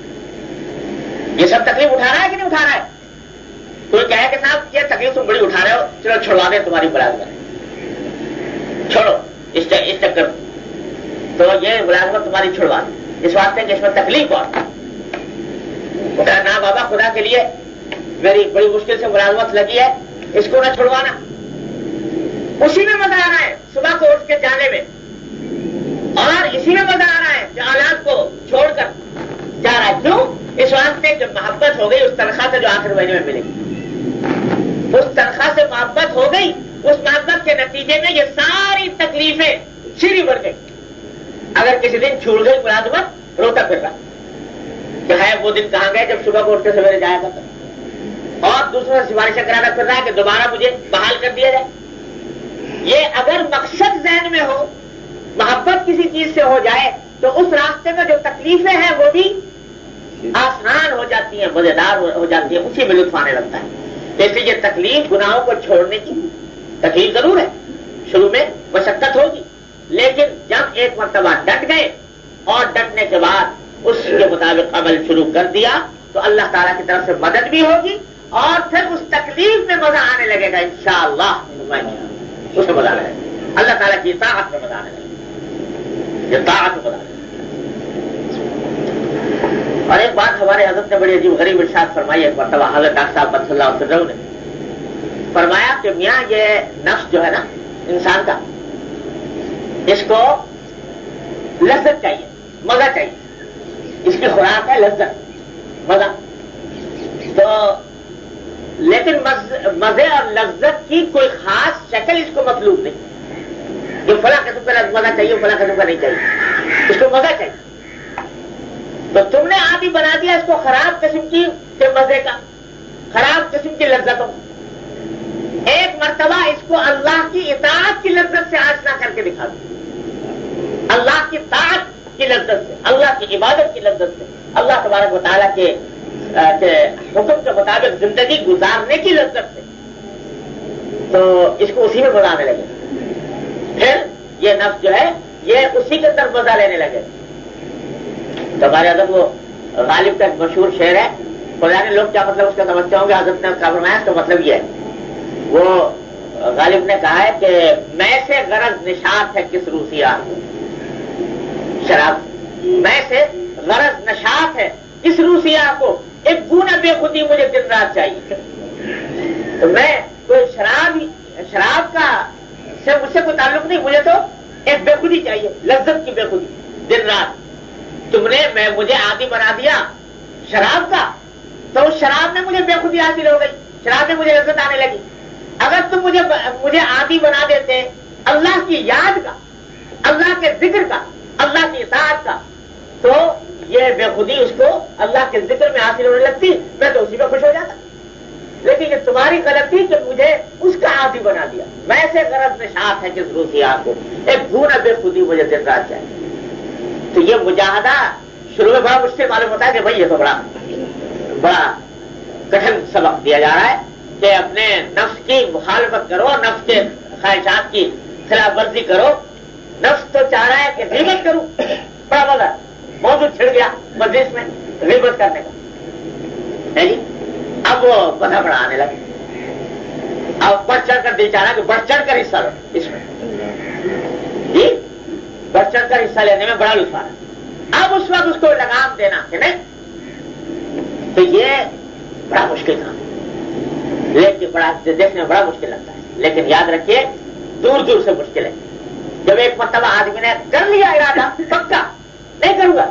یہ سب تکلیف اٹھا رہا ہے کہ نہیں اٹھا رہا ہے؟ کوئی کہے کہ صاحب یہ تکلیف تم بڑی اٹھا رہے ہو، چلو چھوڑوا دیں تمہاری ملازمت، چھوڑو اس چکر، تو یہ ملازمت تمہاری چھوڑوا دیں، اس واسطے کہ اس میں تکلیف بہت. نہ بابا خدا کے لیے میری بڑی مشکل سے ملازمت لگی ہے، اس کو نہ چھوڑوانا. اسی میں مزہ آ رہا ہے صبح کو اٹھ کے جانے میں، اور اسی میں مزہ آ رہا ہے کہ اولاد کو چھوڑ کر جا رہا ہے. کیوں؟ اس واسطے جب محبت ہو گئی اس تنخواہ سے جو آخر مہینے میں ملے گی، اس تنخواہ سے محبت ہو گئی، اس محبت کے نتیجے میں یہ ساری تکلیفیں سیڑھی بڑھ گئی. اگر کسی دن چھوڑ گئی ملازمت، روتا پھر رہا کہ ہے وہ دن کہاں گئے جب صبح کو اٹھ کے سویرے جایا کرتا، اور دوسروں سے سفارشیں کرانا پھر رہا ہے کہ دوبارہ مجھے بحال کر دیا جائے. یہ اگر مقصد ذہن میں ہو، محبت کسی چیز سے ہو جائے، تو اس راستے میں جو تکلیفیں ہیں وہ بھی آسان ہو جاتی ہیں، مزیدار ہو جاتی ہیں، اسی میں لطف آنے لگتا ہے. جیسے یہ تکلیف گناہوں کو چھوڑنے کی تکلیف ضرور ہے، شروع میں مشقت ہوگی، لیکن جب ایک مرتبہ ڈٹ گئے اور ڈٹنے کے بعد اس کے مطابق عمل شروع کر دیا، تو اللہ تعالیٰ کی طرف سے مدد بھی ہوگی، اور پھر اس تکلیف میں مزہ آنے لگے گا انشاءاللہ. اس میں مزہ آنے لگے گا، اللہ تعالیٰ کی اطاعت میں مزہ آنے لگے گا، اطاعت میں مزہ آنے لگے گا. اور ایک بات ہمارے حضرت نے بڑی عجیب غریب ارشاد فرمائی. ایک مرتبہ حضرت ڈاکٹر صاحب صلی اللہ علیہ وسلم نے فرمایا کہ میاں یہ نفس جو ہے نا انسان کا، اس کو لذت چاہیے، مزہ چاہیے، اس کی خوراک ہے لذت، مزہ. تو لیکن مزے اور لذت کی کوئی خاص شکل اس کو مطلوب نہیں، جو فلاں قسم کا مزہ چاہیے فلاں قسم کا نہیں چاہیے، اس کو مزہ چاہیے۔ تو تم نے عادی بنا دیا اس کو خراب قسم کی مزے کا، خراب قسم کی لذتوں۔ ایک مرتبہ اس کو اللہ کی اطاعت کی لذت سے آشنا کر کے دکھا دو، اللہ کی طاعت کی لذت سے، اللہ کی عبادت کی لذت سے، اللہ تبارک و تعالیٰ کے حکم کے مطابق زندگی گزارنے کی لذت سے، تو اس کو اسی میں مزہ آنے لگے۔ پھر یہ نفس جو ہے یہ اسی کے طرف مزہ لینے لگے۔ تو ہمارے حضرت وہ غالب کا ایک مشہور شعر ہے، خدا نے لوگ کیا مطلب اس کا سمجھتے ہوں گے، حضرت نے اس کا فرمایا تو مطلب یہ ہے، وہ غالب نے کہا ہے کہ میں سے غرض نشاط ہے کس روسیا کو، شراب میں سے غرض نشاط ہے کس روسیا کو، ایک گونا بے خودی مجھے دن رات چاہیے۔ تو میں کوئی شراب کا سے مجھ سے کوئی تعلق نہیں، مجھے تو ایک بے خودی چاہیے، لذت کی بے خودی دن رات۔ تم نے مجھے عادی بنا دیا شراب کا، تو اس شراب میں مجھے بے خودی حاصل ہو گئی، شراب میں مجھے لذت آنے لگی۔ اگر تم مجھے عادی بنا دیتے اللہ کی یاد کا، اللہ کے ذکر کا، اللہ کی اطاعت کا، تو یہ بے خودی اس کو اللہ کے ذکر میں حاصل ہونے لگتی، میں تو اسی میں خوش ہو جاتا۔ لیکن یہ تمہاری غلطی کہ مجھے اس کا عادی بنا دیا۔ میں سے غرض نشاط ہے کس روسیا کو، ایک گونا بے خودی مجھے دن رات چاہیے۔ تو یہ مجاہدہ شروع میں بڑا مشکل معلوم ہوتا ہے کہ بھائی یہ تو بڑا کٹھن سبق دیا جا رہا ہے کہ اپنے نفس کی مخالفت کرو، نفس کے خواہشات کی خلاف ورزی کرو۔ نفس تو چاہ رہا ہے کہ غیبت کروں، بڑا مزہ، موضوع چھڑ گیا مجلس میں غیبت کرنے کا، ہے جی۔ اب وہ بڑا بڑا آنے لگے، اب بڑھ چڑھ کر دل چاہ رہا کہ بڑھ چڑھ کر حصہ لو اس میں، جی بڑھ چڑھ کر حصہ لینے میں بڑا لطف آ رہا ہے۔ اب اس وقت اس کو لگام دینا کہ نہیں، تو یہ بڑا مشکل تھا، لیکن بڑا دیکھنے میں بڑا مشکل لگتا ہے، لیکن یاد رکھیے دور دور سے مشکل ہے۔ جب ایک مرتبہ آدمی نے کر لیا ارادہ پکا نہیں کروں گا،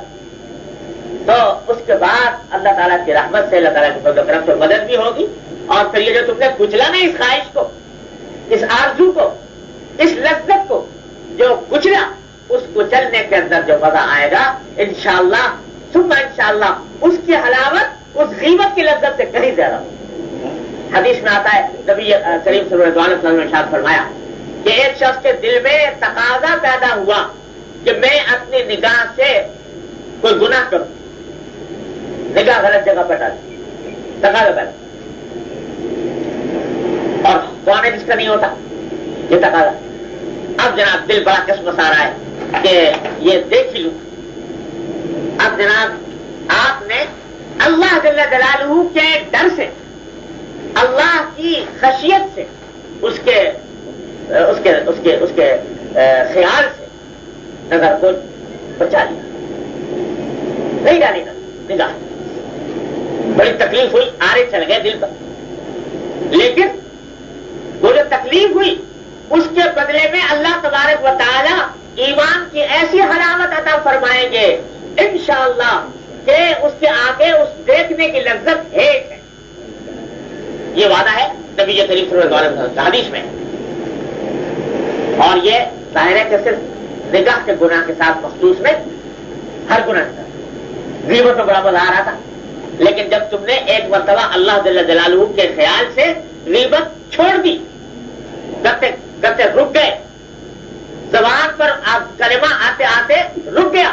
تو اس کے بعد اللہ تعالیٰ کی رحمت سے، اللہ تعالیٰ کی فضل و کرم سے مدد بھی ہوگی، اور پھر یہ جو تم نے کچلا نا اس خواہش کو، اس آرزو کو، اس لذت کو جو کچلا، اس کچلنے کے اندر جو مزہ آئے گا انشاءاللہ ثم انشاءاللہ اس کی حلاوت اس غیبت کی لذت سے کہیں زیادہ ہوگی۔ حدیث میں آتا ہے نبی کریم صلی اللہ علیہ وسلم نے ارشاد فرمایا کہ ایک شخص کے دل میں تقاضا پیدا ہوا کہ میں اپنی نگاہ سے کوئی گناہ کروں، نگاہ غلط جگہ پر ڈالی، تقاضا پیدا، اور کون ہے جس کا نہیں ہوتا یہ تقاضا؟ اب جناب دل بڑا کشمکش آ رہا ہے کہ یہ دیکھ ہی لوں۔ اب جناب آپ نے اللہ جل جلالہ کے ڈر سے، اللہ کی خشیت سے، اس کے خیال سے نظر کو بچا لیا، نہیں ڈالی نگاہ۔ بڑی تکلیف ہوئی، آرے چل گئے دل پر، لیکن وہ جو تکلیف ہوئی اس کے بدلے میں اللہ تبارک و تعالی ایمان کی ایسی حلاوت عطا فرمائیں گے انشاءاللہ کہ اس کے آگے اس دیکھنے کی لذت ہے۔ یہ وعدہ ہے نبی کریم صلی اللہ علیہ وسلم حدیث میں، اور یہ ظاہر ہے کہ صرف نگاہ کے گناہ کے ساتھ مخصوص میں، ہر گناہ کے ساتھ غیبت میں بڑا مزہ آ رہا تھا، لیکن جب تم نے ایک مرتبہ اللہ جل جلالہ کے خیال سے غیبت چھوڑ دی، کرتے کرتے رک گئے، زبان پر کلمہ آتے آتے رک گیا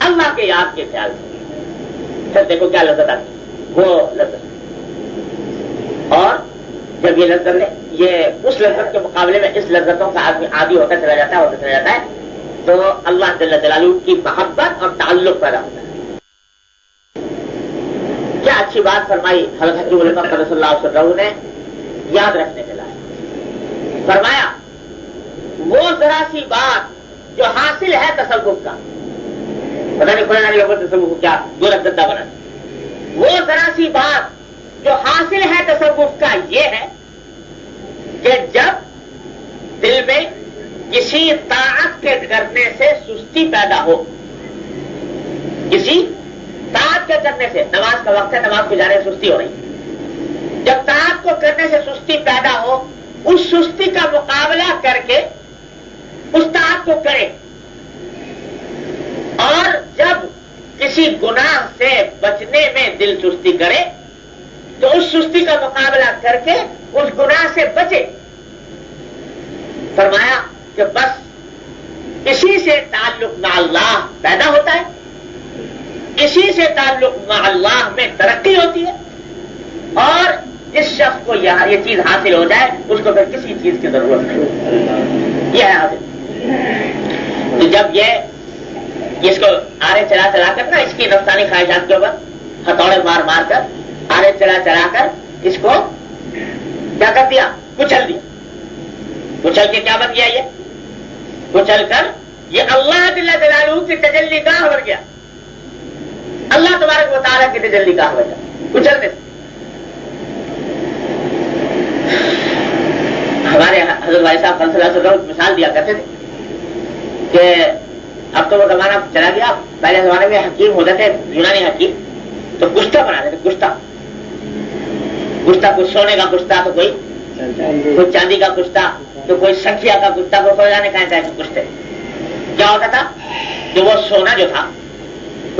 اللہ کے یاد کے خیال سے، پھر دیکھو کیا لذت آتی، وہ لذت۔ اور جب یہ لذت یہ اس لذت کے مقابلے میں اس لذتوں کا آدمی عادی ہوتا چلا جاتا ہے تو اللہ جل جلالہ کی محبت اور تعلق پیدا ہوتا ہے۔ کیا اچھی بات فرمائی حضرت حکیم الامت صلی اللہ علیہ وسلم نے، یاد رکھنے کے لائق فرمایا، وہ ذرا سی بات جو حاصل ہے تصوف کا، پتہ نہیں کھولنا نہیں ہوگا تصوف کو کیا دولت زدہ بنا، وہ ذرا سی بات جو حاصل ہے تصوف کا یہ ہے کہ جب دل میں کسی طاعت کے کرنے سے سستی پیدا ہو، کسی طاعت کے کرنے سے، نماز کا وقت ہے، نماز کو جانے سستی ہو رہی، جب طاعت کو کرنے سے سستی پیدا ہو، اس سستی کا مقابلہ کر کے اس طاعت کو کرے، اور جب کسی گناہ سے بچنے میں دل سستی کرے تو اس سستی کا مقابلہ کر کے اس گناہ سے بچے۔ فرمایا کہ بس اسی سے تعلق مع اللہ پیدا ہوتا ہے، اسی سے تعلق مع اللہ میں ترقی ہوتی ہے، اور جس شخص کو یہ چیز حاصل ہو جائے اس کو پھر کسی چیز کی ضرورت نہیں، یہ ہے حاصل۔ تو جب یہ اس کو آرے چلا چلا کر نا، اس کی نفسانی خواہشات کے اوپر ہتھوڑے مار مار کر، آرے چلا چلا کر اس کو کیا کر دیا؟ کچل دیا۔ کچل کے کیا بن گیا؟ یہ کچل کر یہ اللہ جل جلالہ کی تجلی گاہ بن گیا، اللہ تبارک و تعالیٰ کی تجلی گاہ بن گیا کچلنے سے۔ ہمارے حضرت بھائی صاحب صلی اللہ علیہ وسلم مثال دیا کرتے تھے کہ اب تو وہ زمانہ چلا گیا، پہلے زمانے میں حکیم ہوتے تھے یونانی حکیم، تو گشتہ بناتے تھے، گشتہ کوئی سونے کا گشتہ، تو کوئی چاندی کا گشتہ، تو کوئی سکھیا کا گشتہ، کوئی فوجانے کا گشتے۔ کیا ہوتا تھا کہ وہ سونا جو تھا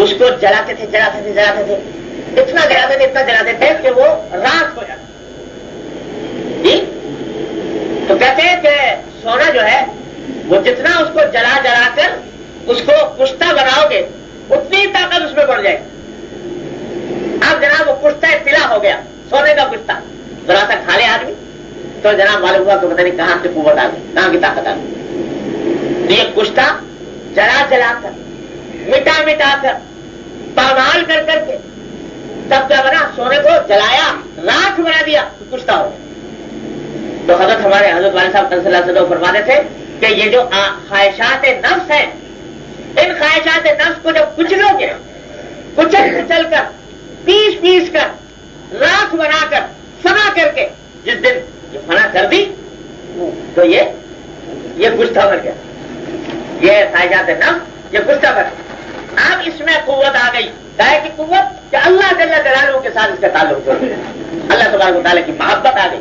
اس کو جلاتے تھے جلاتے تھے جلاتے تھے، اتنا جلاتے تھے اتنا جلاتے تھے کہ وہ راکھ ہو جاتا۔ جی تو کہتے ہیں کہ سونا جو ہے وہ جتنا اس کو جلا جلا کر اس کو کشتہ بناؤ گے اتنی طاقت اس میں بڑھ جائے گی۔ اب جناب وہ کشتہ طلا ہو گیا، سونے کا کشتہ، ذرا سا کھا لے آدمی تو جناب معلوم ہوا کہ پتہ نہیں کہاں سے قوت آ گئی، کہاں کی طاقت آ گئی۔ تو یہ کشتہ جلا جلا کر، مٹا مٹا کر، پامال کر کر کے تب کیا بنا؟ سونے کو جلایا، راکھ بنا دیا، کشتہ ہو گیا۔ تو حضرت ہمارے حضرت والد صاحب صلی اللہ علیہ وسلم فرماتے تھے کہ یہ جو خواہشات نفس ہیں، ان خواہشات نفس کو جب کچلو گے، کچل کچل کر، پیس پیس کر، راکھ بنا کر، فنا کر کے جس دن یہ فنا کر دی تو یہ گشتہ بن گیا، یہ خواہشات نفس یہ گشتہ بن گیا۔ اب اس میں قوت آ گئی، گائے کی قوت کہ اللہ جل جلالہ کے ساتھ اس کا تعلق جوڑ گیا، اللہ تبارک و تعالیٰ کی محبت آ گئی،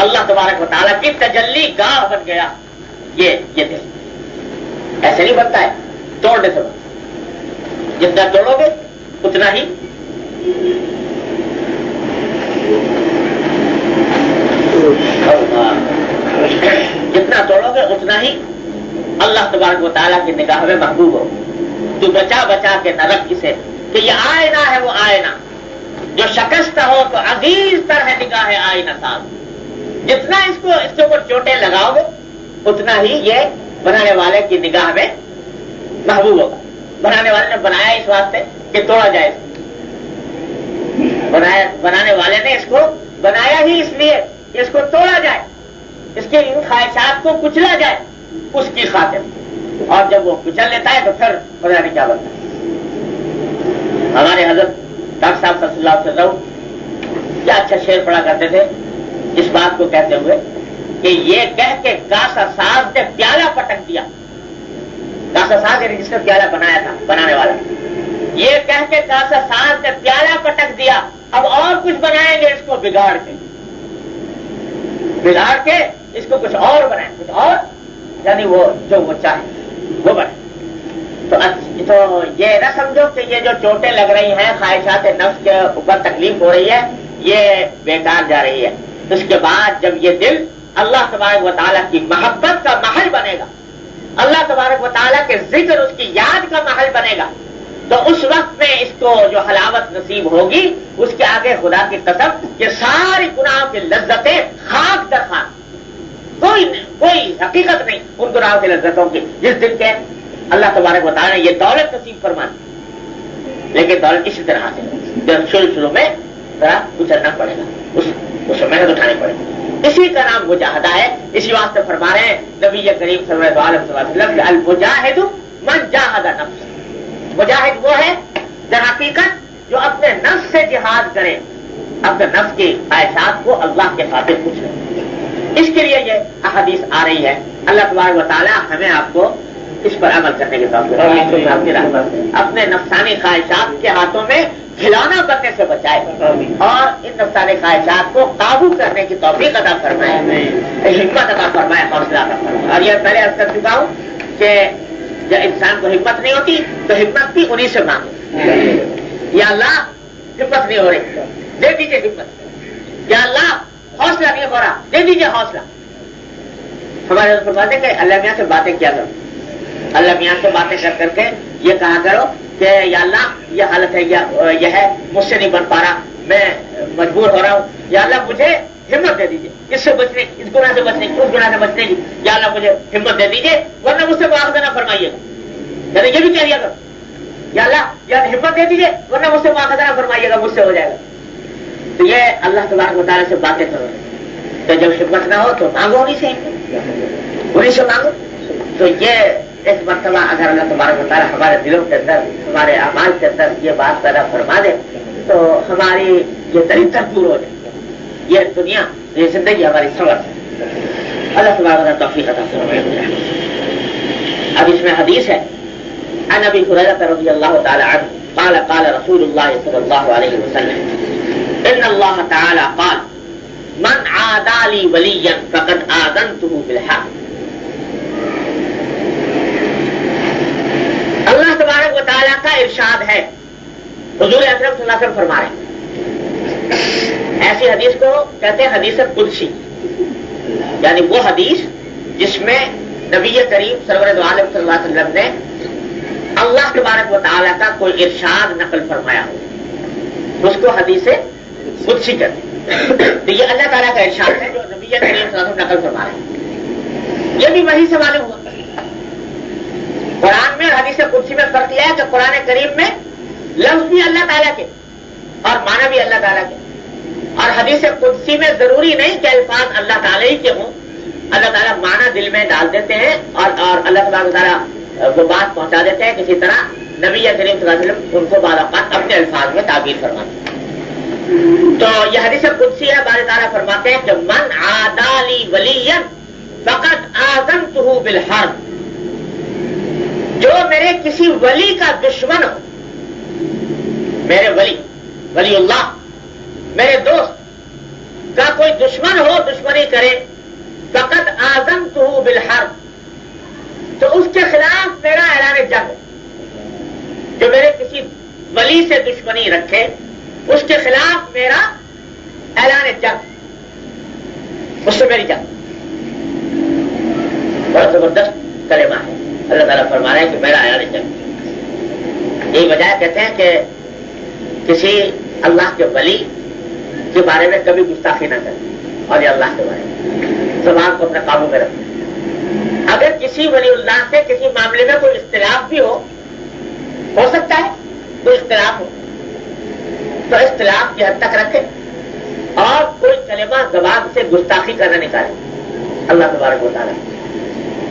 اللہ تبارک و تعالیٰ کی تجلی گاہ بن گیا۔ یہ دل ایسے نہیں بنتا ہے، توڑنے سے بنتا، جتنا توڑو گے اتنا ہی جتنا توڑو گے اتنا ہی اللہ تبارک و تعالیٰ کی نگاہ میں محبوب ہو۔ تو بچا بچا کے نہ رکھ اسے کہ یہ آئینہ ہے، وہ آئینہ جو شکست ہو تو عزیز تر ہے نگاہ آئینہ صاحب۔ جتنا اس کے اوپر چوٹیں لگاؤ گے اتنا ہی یہ بنانے والے کی نگاہ میں محبوب ہوگا۔ بنانے والے نے بنایا اس واسطے کہ توڑا جائے، بنانے والے نے اس کو بنایا ہی اس لیے کہ اس کو توڑا جائے، اس کے ان خواہشات کو کچلا جائے اس کی خاطر، اور جب وہ کچل لیتا ہے تو پھر پتہ نہیں کیا بنتا ہے۔ ہمارے حضرت ڈاکٹر صاحب صلی اللہ علیہ وسلم کیا اچھا شعر پڑھا کرتے تھے اس بات کو کہتے ہوئے کہ یہ کہہ کے کاسا ساز نے پیالہ پٹک دیا، کاسا ساز یعنی جس نے پیالہ بنایا تھا، بنانے والا، یہ کہہ کے کاسا ساز نے پیالہ پٹک دیا، اب اور کچھ بنائیں گے اس کو بگاڑ کے اس کو کچھ اور بنائیں، کچھ اور یعنی وہ جو وہ چاہے وہ بنے۔ تو یہ نہ سمجھو کہ یہ جو چوٹیں لگ رہی ہیں، خواہشات نفس کے اوپر تکلیف ہو رہی ہے، یہ بیکار جا رہی ہے۔ اس کے بعد جب یہ دل اللہ تبارک و تعالیٰ کی محبت کا محل بنے گا، اللہ تبارک و تعالیٰ کے ذکر اس کی یاد کا محل بنے گا، تو اس وقت میں اس کو جو حلاوت نصیب ہوگی اس کے آگے خدا کی قسم کہ ساری گناہوں کی لذتیں خاک در خاک، کوئی حقیقت نہیں ان گناہوں کی لذتوں کی، جس دن کے اللہ تبارک و تعالیٰ نے یہ دولت نصیب فرمانی۔ لیکن دولت اسی طرح سے شروع میں ذرا گزرنا پڑے گا، اس میں محنت اٹھانی پڑے گی۔ اسی کا نام مجاہدہ ہے، اسی واسطے فرما رہے ہیں نبی کریم صلی اللہ علیہ وسلم المجاہد من جاہد نفسہ، مجاہد وہ ہے در حقیقت جو اپنے نفس سے جہاد کرے، اپنے نفس کی خواہشات کو اللہ کے خاطر پوچھ لے۔ اس کے لیے یہ احادیث آ رہی ہے۔ اللہ تبارک و تعالیٰ ہمیں آپ کو اس پر عمل کرنے کے توفیق اپنے نفسانی خواہشات کے ہاتھوں میں کھلونا بننے سے بچائے اور ان نفسانی خواہشات کو قابو کرنے کی توفیق عطا فرمائے، ہمت عطا فرمائے، حوصلہ عطا فرمائے۔ اور یہ پہلے عرض کر چکا ہوں کہ جب انسان کو ہمت نہیں ہوتی تو ہمت بھی انہی سے مانگو، یا اللہ ہمت نہیں ہو رہی دے دیجیے ہمت، یا اللہ حوصلہ نہیں ہو رہا دے دیجیے حوصلہ۔ ہمارے فرماتے کہ اللہ میاں سے باتیں کیا کرو، اللہ میاں سے باتیں کر کے یہ کہا کرو کہ یا اللہ یہ حالت ہے، یہ ہے، مجھ سے نہیں بن پا رہا، میں مجبور ہو رہا ہوں، یا اللہ مجھے ہمت دے دیجیے اس سے بچنے کی، اس گناہ سے بچنے کی، اس گناہ سے بچنے کی، یا اللہ مجھے ہمت دے دیجیے ورنہ مجھ سے مواخذہ نہ فرمائیے گا۔ یعنی یہ بھی کہہ دیا کرو یا اللہ یا ہمت دے دیجیے ورنہ مجھ سے مواخذہ نہ فرمائیے گا، مجھ سے ہو جائے گا۔ تو یہ اللہ تبارک و تعالیٰ سے باتیں کرو، تو جب ہمت نہ ہو تو مانگو انہیں سے مانگو۔ تو یہ ایک مرتبہ اگر اللہ تبارک و تعالیٰ ہمارے دلوں کے اندر، ہمارے اعمال کے اندر یہ بات پیدا فرما دے تو ہماری یہ دریدر دور ہو جائے، یہ دنیا یہ زندگی ہماری سبر ہے۔ اللہ تبارک و تعالیٰ توفیق عطا فرمائے۔ اب اس میں حدیث ہے عن ابی ہریرہ رضی اللہ تعالی عنہ قال قال رسول اللہ صلی اللہ علیہ وسلم ان اللہ تعالی قال من عادى لي وليا فقد آذنته بالحق۔ اللہ تبارک و تعالیٰ کا ارشاد ہے، حضور اکرم صلی اللہ علیہ وسلم فرما رہے ہیں، ایسی حدیث کو کہتے ہیں حدیث قدسی، یعنی وہ حدیث جس میں نبی کریم سرور دو عالم صلی اللہ علیہ وسلم نے اللہ تبارک و تعالیٰ کا کوئی ارشاد نقل فرمایا ہو، اس کو حدیث قدسی کہتے ہیں۔ تو یہ اللہ تعالیٰ کا ارشاد ہے جو نبی کریم صلی اللہ علیہ وسلم نقل فرما رہے ہیں، یہ بھی وحی سے معلوم ہوا۔ قرآن میں اور حدیث قدسی میں فرق یہ ہے کہ قرآن کریم میں لفظ بھی اللہ تعالیٰ کے اور معنی بھی اللہ تعالیٰ کے، اور حدیث قدسی میں ضروری نہیں کہ الفاظ اللہ تعالیٰ ہی کے ہوں، اللہ تعالیٰ معنی دل میں ڈال دیتے ہیں اور اللہ تبارک و تعالیٰ وہ بات پہنچا دیتے ہیں، کسی طرح نبی کریم صلی اللہ علیہ وسلم ان کو بعض اوقات اپنے الفاظ میں تعبیر فرماتے ہیں۔ تو یہ حدیث قدسی ہے، باری تعالیٰ فرماتے ہیں کہ من عادى لي وليا فقد آذنته بالحرب، جو میرے کسی ولی کا دشمن ہو، میرے ولی اللہ، میرے دوست کا کوئی دشمن ہو، دشمنی کرے، فقد آذنته بالحرب، تو اس کے خلاف میرا اعلان جنگ ہے۔ جو میرے کسی ولی سے دشمنی رکھے اس کے خلاف میرا اعلان جنگ، اس سے میری جنگ۔ بہت زبردست کلمہ ہے، اللہ تعالیٰ فرما رہے ہیں کہ میرا اعلان جنگ۔ یہی وجہ کہتے ہیں کہ کسی اللہ کے ولی کے بارے میں کبھی گستاخی نہ کرے، اور یہ اللہ کے بارے میں زبان کو اپنے قابو میں رکھے۔ اگر کسی ولی اللہ سے کسی معاملے میں کوئی اختلاف بھی ہو سکتا ہے کوئی اختلاف ہو تو اختلاف کی حد تک رکھے اور کوئی کلمہ زبان سے گستاخی کرنا نکالے اللہ تبارک و تعالیٰ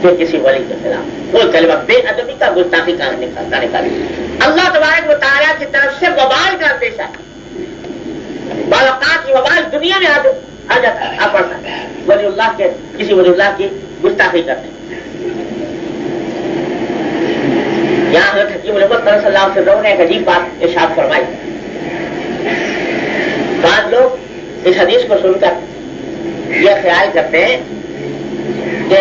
کہ کسی ولی کے خلاف کوئی کلمہ بے ادبی کا گستاخی کا نکالے۔ اللہ تبارک و تعالیٰ کی طرف سے وبال کا اندیشہ ہے، بعض اوقات کی وبال دنیا میں آ جاتا ہے، آ پڑتا ہے ولی اللہ کے کسی ولی اللہ کی گستاخی کرتے ہیں۔ یہاں حضرت حکیم الامت صلی اللہ علیہ وسلم نے ایک عجیب بات ارشاد فرمائی۔ بعض لوگ اس حدیث کو سن کر یہ خیال کرتے ہیں کہ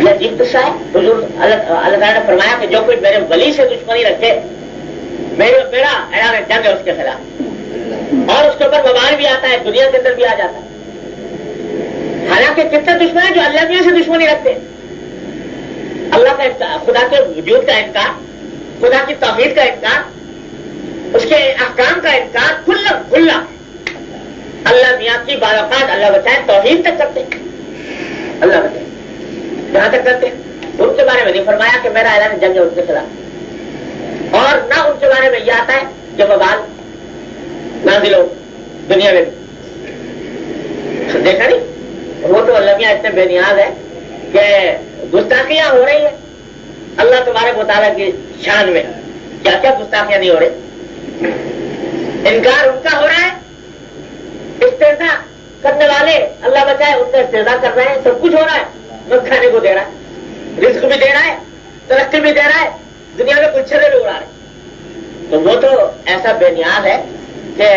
یہ عجیب قصہ ہے، حضور اللہ تعالیٰ نے فرمایا کہ جو کوئی میرے ولی سے دشمنی رکھے میرا اعلان جنگ ہے اس کے خلاف، اور اس کے اوپر وبال بھی آتا ہے، دنیا کے اندر بھی آ جاتا ہے۔ حالانکہ کتنے دشمن ہیں جو اللہ میاں سے دشمنی رکھتے ہیں، اللہ کا انکار، خدا کے وجود کا انکار، خدا کی توحید کا انکار، اس کے احکام کا انکار کھلا اللہ میاں کی بعض اوقات اللہ بچائے توحید تک کرتے ہیں، اللہ بچائے جہاں تک کرتے ہیں۔ ان کے بارے میں نہیں فرمایا کہ میرا اعلان جنگ ہے ان کے خلاف، اور نہ ان کے بارے میں یہ آتا ہے کہ وبال نازل ہو دنیا میں بھی۔ دیکھا نہیں، وہ تو اللہ میاں اتنے بے نیاز ہے کہ گستاخیاں ہو رہی ہیں اللہ تبارک و تعالیٰ کی شان میں، کیا کیا گستاخیاں نہیں ہو رہی، انکار ان کا ہو رہا ہے، استہزاء کرنے والے اللہ بچائے ان کا استہزاء کر رہے ہیں، سب کچھ ہو رہا ہے، بس کھانے کو دے رہا ہے۔ رزق بھی دے رہا ہے، ترقی بھی دے رہا ہے، دنیا میں کچھ چھلے بھی اڑا رہے، تو وہ تو ایسا بے نیاز ہے کہ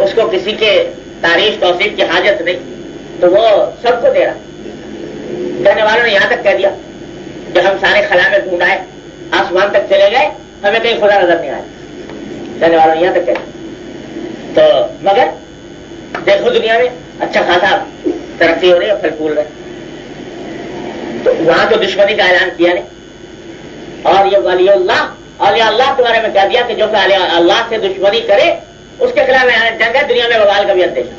اس کو کسی کے تعریف توصیف کی حاجت نہیں، تو وہ سب کو دے رہا ہے۔ کہنے والوں نے یہاں تک کہہ دیا کہ ہم سارے خلا میں ڈھونڈ آئے، آسمان تک چلے گئے، ہمیں کہیں خدا نظر نہیں آیا۔ کہنے والوں نے یہاں تک کہہ دیا، تو مگر دیکھو دنیا میں اچھا خاصا ترقی ہو رہی ہے، پھل پھول رہے، تو وہاں تو دشمنی کا اعلان کیا نہیں، اور یہ ولی اللہ اولیاء اللہ کے بارے میں کہہ دیا کہ جو کہ اللہ سے دشمنی کرے اس کے خلاف جنگ ہے، دنیا میں وبال کا بھی اندیشہ۔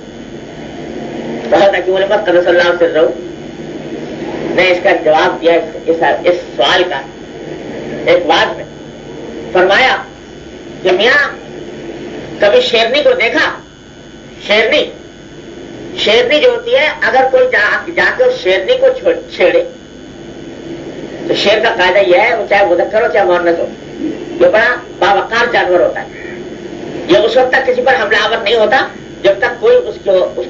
بہت حکیم الامت صلی اللہ علیہ وسلم نے اس کا جواب دیا اس سوال کا ایک بات میں، فرمایا کہ میاں کبھی شیرنی کو دیکھا؟ شیرنی جو ہوتی ہے، اگر کوئی جا کے اس شیرنی کو چھیڑے تو شیر کا قاعدہ یہ ہے، وہ چاہے مذکر ہو چاہے مؤنث ہو، یہ بڑا باوقار جانور ہوتا ہے، یہ اس وقت تک کسی پر حملہ آور نہیں ہوتا جب تک کوئی اس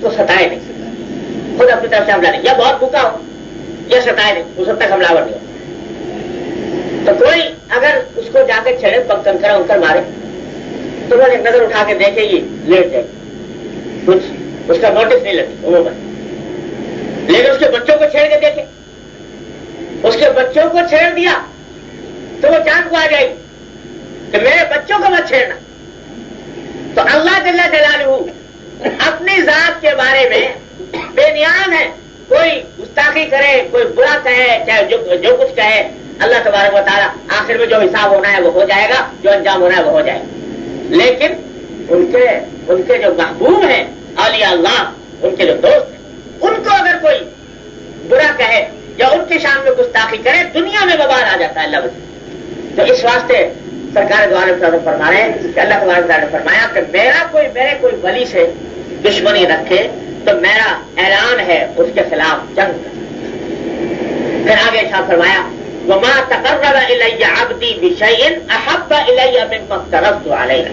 کو ستائے نہیں، خود اپنی طرف سے حملہ نہیں، یا بہت بھوکا ہو یا ستائے نہیں، اس وقت تک حملہ آور نہیں ہوتا۔ تو کوئی اگر اس کو جا کے چھیڑے، کنکر انکر مارے، تو وہ ایک نظر اٹھا کے دیکھے گی، لیٹ جائے گی، کچھ اس کا نوٹس نہیں لگتی عموماً، لیکن اس کے بچوں کو چھیڑ کے دیکھے، اس کے بچوں کو چھیڑ دیا تو وہ چاند کو آ جائے گی کہ میرے بچوں کو مت چھیڑنا۔ تو اللہ جل جلالہ اپنی ذات کے بارے میں بے نیاز ہے، کوئی گستاخی کرے، کوئی برا کہے، چاہے جو کچھ کہے، اللہ تبارک و تعالیٰ آخر میں جو حساب ہونا ہے وہ ہو جائے گا، جو انجام ہونا ہے وہ ہو جائے گا۔ لیکن ان کے جو محبوب ہیں اولیاء اللہ، ان کے جو دوست ہیں، ان کو اگر کوئی برا کہے یا ان کی شان میں گستاخی کرے، دنیا میں وبال آ جاتا ہے اللہ بچے۔ تو اس واسطے سرکار دو عالم صاحب فرما رہے ہیں کہ اللہ تبارک و تعالیٰ نے فرمایا کہ میرے کوئی ولی سے دشمنی رکھے تو میرا اعلان ہے اس کے خلاف جنگ۔ پھر آگے ارشاد فرمایا وما تقرب الی عبدی بشیء احب الی مما افترضت علیہ،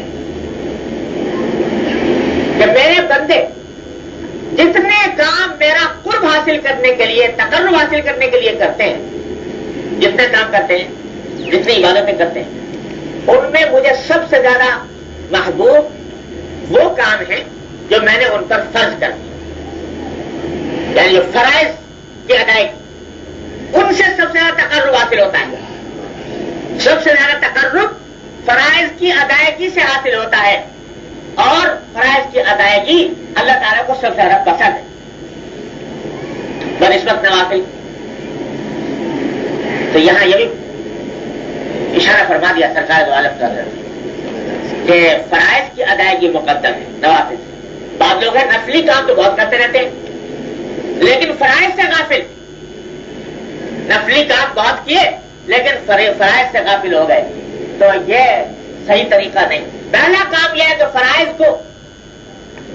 کہ میرے بندے جتنے کام میرا قرب حاصل کرنے کے لیے، تقرب حاصل کرنے کے لیے کرتے ہیں، جتنے کام کرتے ہیں، جتنی عبادتیں کرتے ہیں، ان میں مجھے سب سے زیادہ محبوب وہ کام ہیں جو میں نے ان پر فرض کر دیا، یعنی فرائض کی ادائیگی، ان سے سب سے زیادہ تقرب حاصل ہوتا ہے۔ سب سے زیادہ تقرب فرائض کی ادائیگی سے حاصل ہوتا ہے، اور فرائض کی ادائیگی اللہ تعالیٰ کو سب سے زیادہ پسند ہے بنسبت نوافل۔ تو یہاں یہ بھی اشارہ فرما دیا سرکار دو عالم کا کہ فرائض کی ادائیگی مقدم ہے نوافل سے۔ بعض لوگ ہیں نفلی کام تو بہت کرتے رہتے ہیں لیکن فرائض سے غافل، نفلی کام بہت کیے لیکن فرائض سے غافل ہو گئے، تو یہ صحیح طریقہ نہیں۔ پہلا کام یہ ہے کہ فرائض کو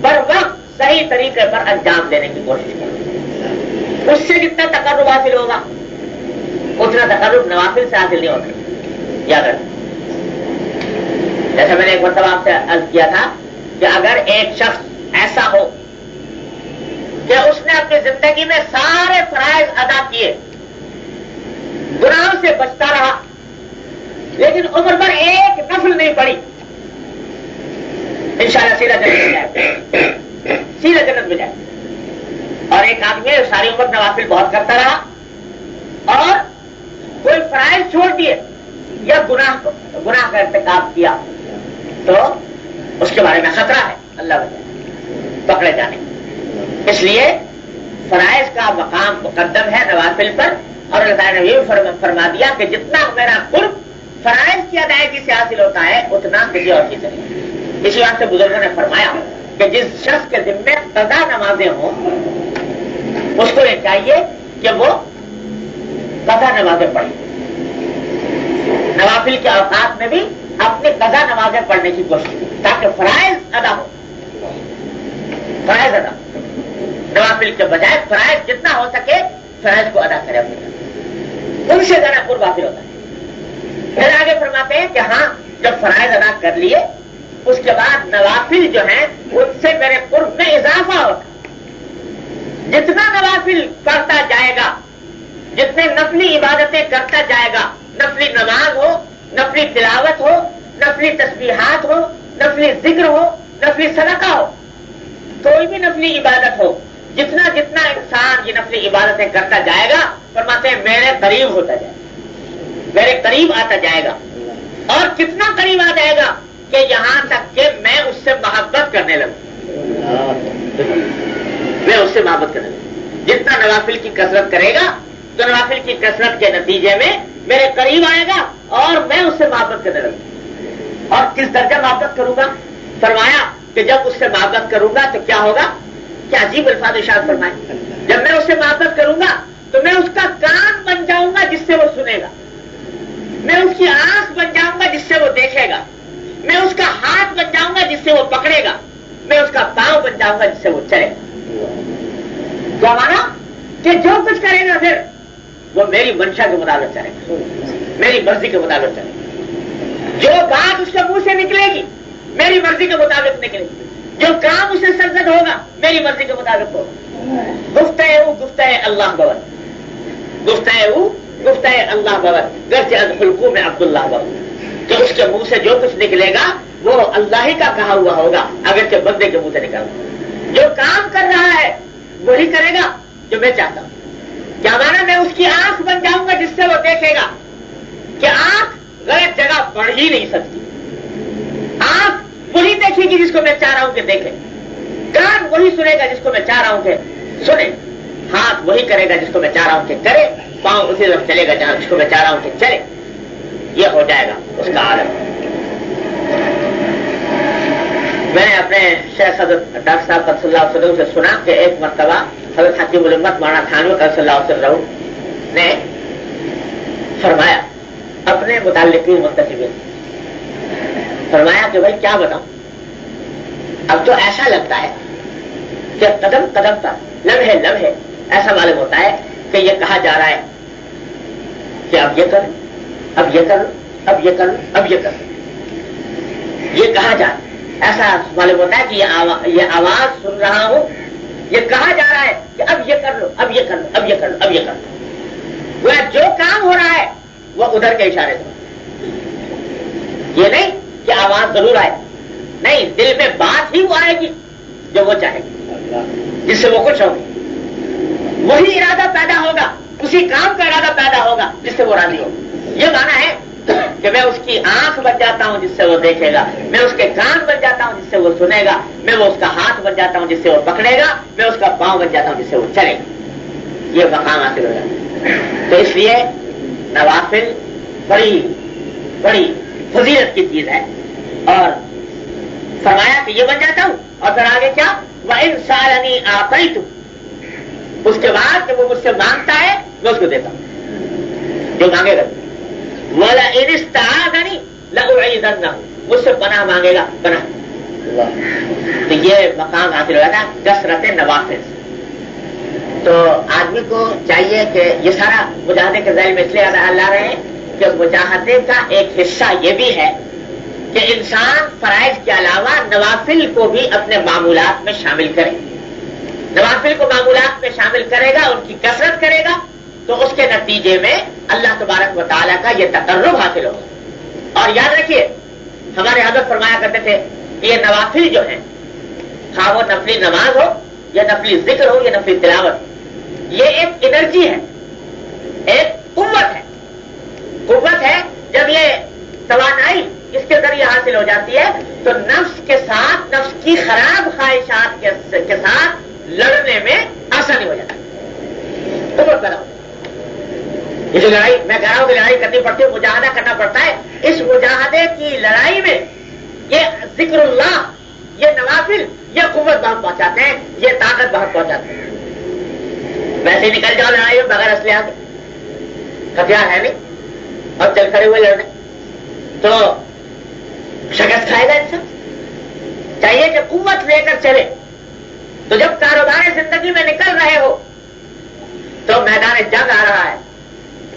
بر وقت صحیح طریقے پر انجام دینے کی کوشش کریں، اس سے جتنا تقرب حاصل ہوگا اتنا تقرب نوافل سے حاصل نہیں ہوتا۔ یاد رکھیں، جیسے میں نے ایک مرتبہ آپ سے عرض کیا تھا کہ اگر ایک شخص ایسا ہو کہ اس نے اپنی زندگی میں سارے فرائض ادا کیے، گناہوں سے بچتا رہا، لیکن عمر بھر ایک نفل نہیں پڑی، انشاءاللہ سیدھا جنت میں جائے، سیدھا جنت میں جائے۔ اور ایک آدمی ساری عمر نوافل بہت کرتا رہا اور کوئی فرائض چھوڑ دیے یا گناہ کا ارتکاب کیا، تو اس کے بارے میں خطرہ ہے اللہ بچائے پکڑے جانے۔ اس لیے فرائض کا مقام مقدم ہے نوافل پر، اور اللہ تعالیٰ نے یہ فرما دیا کہ جتنا میرا قرب فرائض کی ادائیگی سے حاصل ہوتا ہے اتنا کسی اور چیز نہیں۔ اسی واسطے بزرگوں نے فرمایا کہ جس شخص کے ذمے قضا نمازیں ہوں اس کو یہ چاہیے کہ وہ قضا نمازیں پڑھے، نوافل کے اوقات میں بھی اپنی قضا نمازیں پڑھنے کی کوشش کی تاکہ فرائض ادا ہو، فرائض ادا نوافل کے بجائے فرائض جتنا ہو سکے فرائض کو ادا کرے، ان سے زیادہ قرب حاصل ہوتا ہے۔ پھر آگے فرماتے ہیں کہ ہاں جب فرائض ادا کر لیے اس کے بعد نوافل جو ہیں ان سے میرے قرب میں اضافہ ہوتا ہے، جتنا نوافل کرتا جائے گا جتنے نفلی عبادتیں کرتا جائے گا، نفلی نماز ہو، نفلی تلاوت ہو، نفلی تسبیحات ہو، نفلی ذکر ہو، نفلی صدقہ ہو، کوئی بھی نفلی عبادت ہو، جتنا جتنا انسان یہ نفلی عبادتیں کرتا جائے گا، فرماتے ہیں میرے قریب ہوتا جائے گا، میرے قریب آتا جائے گا. اور کتنا قریب آ جائے گا کہ یہاں تک کہ میں اس سے محبت کرنے لگوں. میں اس سے محبت کرنے لگوں. جتنا نوافل کی کثرت کرے گا تو نوافل کی کثرت کے نتیجے میں میرے قریب آئے گا اور میں اس سے محبت کرنے لگوں. اور کس درجہ محبت کروں گا؟ فرمایا کہ جب اس سے محبت کروں گا تو کیا ہوگا؟ کیا عجیب الفاظ ارشاد فرمائے. جب میں اس سے محبت کروں گا تو میں اس کا کان بن جاؤں گا جس سے وہ سنے گا، میں اس کی آنکھ بن جاؤں گا جس سے وہ دیکھے گا، میں اس کا ہاتھ بن جاؤں گا جس سے وہ پکڑے گا، میں اس کا پاؤں بن جاؤں گا جس سے وہ چلے گا. کیا مانا؟ کہ جو کچھ کرے گا پھر وہ میری منشا کے مطابق چلے گا، میری مرضی کے مطابق چلے گا. جو بات اس کے منہ سے نکلے گی میری مرضی کے مطابق نکلے گی، جو کام اسے سرزد ہوگا میری مرضی کے مطابق ہوگا. گفتہ اللہ بور، گفتہ اللہ بور، گرچہ از خلقو میں عبداللہ بور، کہ اس کے منہ سے جو کچھ نکلے گا وہ اللہ ہی کا کہا ہوا ہوگا اگرچہ بندے کے منہ سے نکل گا. جو کام کر رہا ہے وہی کرے گا جو میں چاہتا ہوں. کیا مانا؟ میں اس کی آنکھ بن جاؤں گا جس سے وہ دیکھے گا کہ آنکھ غلط جگہ بڑھ ہی نہیں سکتی. آنکھ وہی دیکھے گی جس کو میں چاہ رہا ہوں کہ دیکھے، کان وہی سنے گا جس کو میں چاہ رہا ہوں کہ سنے، ہاتھ وہی کرے گا جس کو میں چاہ رہا ہوں کہ کرے، پاؤں اسی طرف چلے گا جہاں جس کو میں چاہ رہا ہوں کہ چلے. یہ ہو جائے گا اس کا عالم. میں نے اپنے شیخ حضرت ڈاکٹر صاحب صلی اللہ علیہ وسلم سے سنا کہ ایک مرتبہ حضرت حکیم الامت مولانا تھانوی صلی اللہ علیہ وسلم نے فرمایا اپنے متعلقین منتخبین، فرمایا کہ بھائی کیا بتاؤں، اب تو ایسا لگتا ہے کہ قدم قدم پر لمحے لمحے ایسا معلوم ہوتا ہے کہ یہ کہا جا رہا ہے کہ اب یہ کر، اب یہ کر، اب یہ کر، اب یہ کر. یہ کہا جا رہا ہے، ایسا معلوم ہوتا ہے کہ یہ آواز سن رہا ہوں، یہ کہا جا رہا ہے کہ اب یہ کر لو، اب یہ کر لو، اب یہ کر لو، اب یہ کر لو. وہ جو کام ہو رہا ہے وہ ادھر کے اشارے سے، یہ نہیں کہ آواز ضرور آئے، نہیں، دل میں بات ہی وہ آئے گی جو وہ چاہے گی، جس سے وہ خوش ہوگی. وہی ارادہ پیدا ہوگا، اسی کام کا ارادہ پیدا ہوگا جس سے وہ راضی ہوگا. یہ مانا ہے کہ میں اس کی آنکھ بن جاتا ہوں جس سے وہ دیکھے گا، میں اس کے کان بن جاتا ہوں جس سے وہ سنے گا، میں وہ اس کا ہاتھ بن جاتا ہوں جس سے وہ پکڑے گا، میں اس کا پاؤں بن جاتا ہوں جس سے وہ چلے گا. یہ مقام حاصل ہو جاتا ہے. تو اس لیے نوافل بڑی بڑی فضیلت کی چیز ہے. اور فرمایا کہ یہ بن جاتا ہوں، اور پھر آگے کیا؟ وَإِنْ سَأَلَنِي أَعْطَيْتُ، اس کے بعد کہ وہ مجھ سے مانگتا ہے میں اس کو دیتا ہوں جو مانگے گا. وَلَئِنِ اسْتَعَاذَنِي لَأُعِيذَنَّهُ، مجھ سے پناہ مانگے گا پناہ. تو یہ مقام حاصل ہو جاتا ہے کثرت نوافل. تو آدمی کو چاہیے کہ یہ سارا مجاہدے کے ذیل میں اس لیے لا رہے ہیں کہ مجاہدے کا ایک حصہ یہ بھی ہے کہ انسان فرائض کے علاوہ نوافل کو بھی اپنے معمولات میں شامل کرے. نوافل کو معمولات میں شامل کرے گا، ان کی کثرت کرے گا، تو اس کے نتیجے میں اللہ تبارک و تعالیٰ کا یہ تقرب حاصل ہوگا. اور یاد رکھیے ہمارے حضرت فرمایا کرتے تھے کہ یہ نوافل جو ہیں، خواہ وہ نفلی نماز ہو یا نفلی ذکر ہو یا نفلی تلاوت، یہ ایک انرجی ہے، ایک قوت ہے. قوت ہے جب یہ توانائی اس کے ذریعے حاصل ہو جاتی ہے تو نفس کے ساتھ، نفس کی خراب خواہشات کے ساتھ لڑنے میں آسانی ہو جاتی ہے. قوت پیدا ہو. یہ جو لڑائی میں کہہ رہا ہوں کہ لڑائی کرنی پڑتی ہے، مجاہدہ کرنا پڑتا ہے، اس مجاہدے کی لڑائی میں یہ ذکر اللہ، یہ نوافل، یہ قوت بہت پہنچاتے ہیں، یہ طاقت بہت پہنچاتے ہیں. ویسے ہی نکل جاؤ لڑائی میں بغیر اسلحہ کے، ہتھیار ہے نہیں اور چل کھڑے ہوئے لڑنے تو شکست کھائے گا انسان. چاہیے کہ قوت لے کر چلے. تو جب کاروبار زندگی میں نکل رہے ہو تو میدان جنگ آ رہا ہے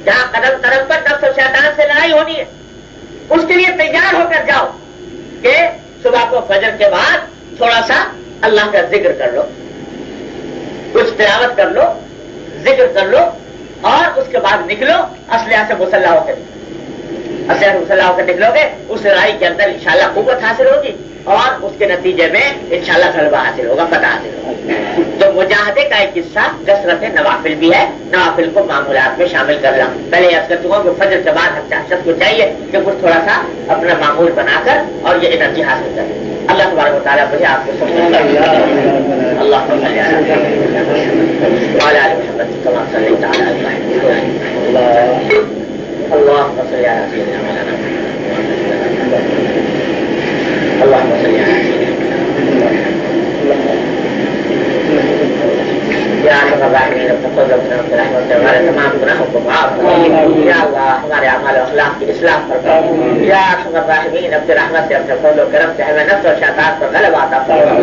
جہاں قدم قدم پر نفس و شیطان سے لڑائی ہونی ہے. اس کے لیے تیار ہو کر جاؤ کہ صبح کو فجر کے بعد تھوڑا سا اللہ کا ذکر کر لو، کچھ تلاوت کر لو، ذکر کر لو، اور اس کے بعد نکلو اسلحہ سے مسلح ہو کر، اسلحہ سے مسلح ہو کر نکلو گے، اس لڑائی کے اندر انشاءاللہ قوت حاصل ہوگی اور اس کے نتیجے میں انشاءاللہ غلبہ حاصل ہوگا، فتح حاصل ہوگا۔ تو مجاہدے کا ایک حصہ کثرت نوافل بھی ہے، نوافل کو معمولات میں شامل کر لوں۔ پہلے یہ کر چکا ہوں کہ فجر کے بعد ہر شخص کو چاہیے کہ کچھ تھوڑا سا اپنا معمول بنا کر اور یہ انرجی حاصل کرے۔ اللہ تبارک و تعالیٰ مجھے آپ کو سب اللہ اللهم صل على سيدنا محمد اللهم صل على سيدنا یا ارحم الراحمین تفضل بنا رحمت ہمارے تمام گناہوں کو معاف فرما، یا اللہ ہمارے اعمال و اخلاق کی اصلاح فرما، یا ارحم الراحمین اپنے رحمت سے اپنے فضل و کرم سے ہمیں نفس و شیطان پر غلبہ عطا فرما،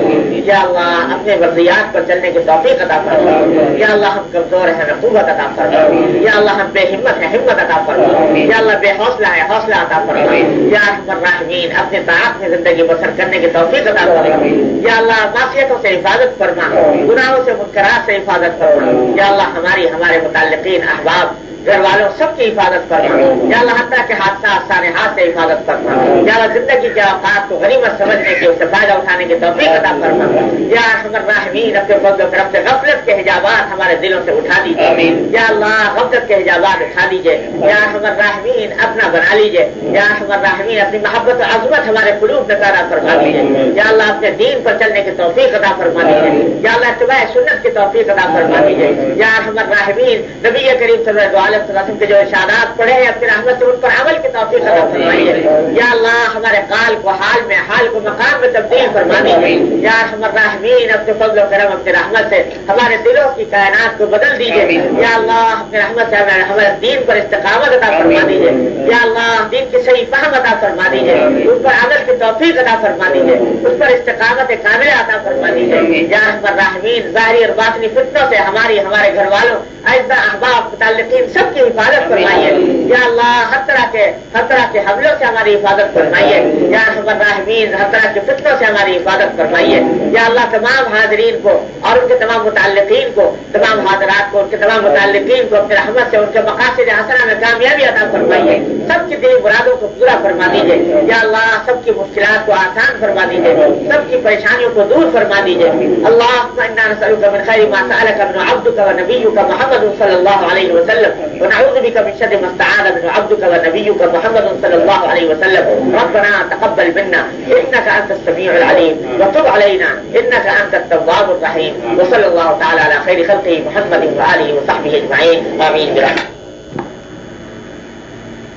یا اللہ اپنے مرضیات پر چلنے کی توفیق عطا فرما، یا اللہ ہم کمزور ہیں ہمیں قوت عطا فرما، یا اللہ ہم بے ہمت ہیں ہمت عطا فرما، یا اللہ بے حوصلہ ہے حوصلہ عطا فرما، یا ارحم الراحمین اپنے طاعت میں زندگی بسر کرنے کی توفیق عطا فرما، یا اللہ معصیتوں سے حفاظت فرما، گناہوں سے منکرات سے حفاظت فرما، یا اللہ ہمارے متعلقین احباب گھر والوں سب کی حفاظت فرما، یا اللہ ہر طرح کے حادثات سانحات سے حفاظت فرما، یا اللہ زندگی کے اوقات کو غنیمت سمجھنے کی اس سے فائدہ اٹھانے کی توفیق عطا فرما، یا ارحم الراحمین اپنے فضل و کرم سے غفلت کے حجابات ہمارے دلوں سے اٹھا دیجیے، یا اللہ غفلت کے حجابات اٹھا دیجیے، یا ارحم الراحمین اپنا بنا لیجیے، یا ارحم الراحمین اپنی محبت و عظمت ہمارے قلوب میں پیدا فرما دیجیے، یا اللہ اپنے دین پر چلنے کی توفیق عطا فرما دیجیے، یا اللہ اتباع سنت کی توفیق عطا فرما دیجیے، یا ارحم الراحمین نبی کریم صلی اللہ علیہ وسلم کے جو ارشادات پڑھے ہیں اپنی رحمت سے ان پر عمل کی توفیق عطا فرمائیے، یا اللہ ہمارے قال کو حال کو مقام میں تبدیل فرما دیجیے، یا ارحم الراحمین اپنے فضل و کرم اپنی رحمت سے ہمارے دلوں کی کائنات کو بدل دیجیے، یا اللہ اپنی رحمت سے ہمارے دین پر استقامت عطا فرما دیجیے، یا اللہ دین کی صحیح فہم عطا فرما دیجیے، اس پر عمل کی توفیق عطا فرما دیجیے، اس پر استقامت کاملہ عطا فرما دیجیے، یا ارحم الراحمین ظاہری اور باطنی فتنوں سے ہمارے گھر والوں اعزاء احباب متعلقین سب کی حفاظت فرمائیے، یا اللہ ہر طرح کے حملوں سے ہماری حفاظت فرمائیے، یا ارحم الراحمین ہر طرح کے فتنوں سے ہماری حفاظت فرمائیے، یا اللہ تمام حاضرین کو اور ان کے تمام متعلقین کو، تمام حاضرات کو، ان کے تمام متعلقین کو اپنے رحمت سے ان کے مقاصد حسنہ میں کامیابی عطا فرمائیے، سب کی دلی مرادوں کو پورا فرما دیجیے، یا اللہ سب کی مشکلات کو آسان فرما دیجیے، سب کی پریشانیوں کو دور فرما دیجیے، اللهم انا نسألك من خير ما سألك من عبدك ونبيك محمد صلى الله عليه وسلم ونعوذ بك من شر ما استعاذ من عبدك ونبيك محمد صلى الله عليه وسلم، ربنا تقبل منا انك انت السميع العليم وتب علينا انك انت التواب الرحيم، وصلى الله تعالى على خير خلقه محمد وآله وصحبه اجمعين، آمين برحمته۔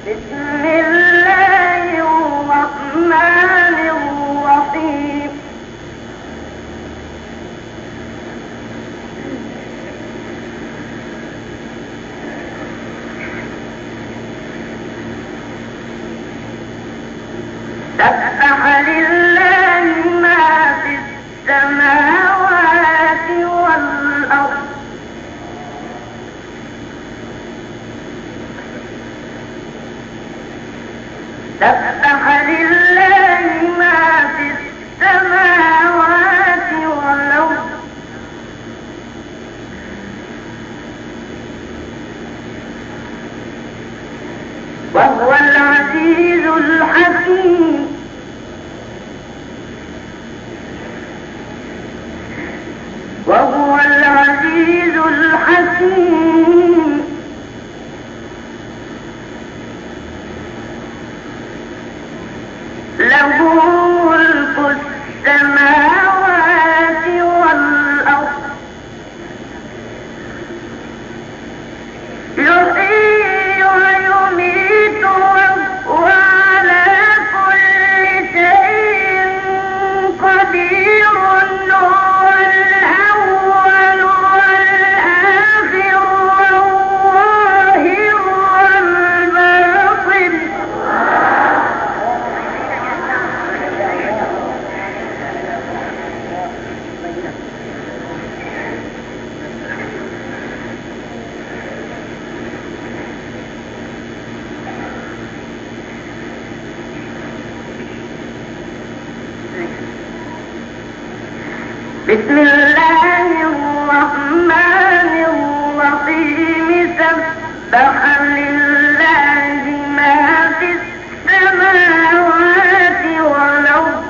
بسم الله الرحمن الرحيم، سبح لله ما في السماوات والأرض، سبح لله ما في السماوات والأرض، وهو العزيز الحكيم، وهو العزيز الحكيم، له ملك السماوات والأرض، يحيي ويميت وهو على كل شيء قدير، هو الأول والآخر والظاهر والباطن، بسم الله الرحمن الرحيم، سبح لله ما في السماوات والأرض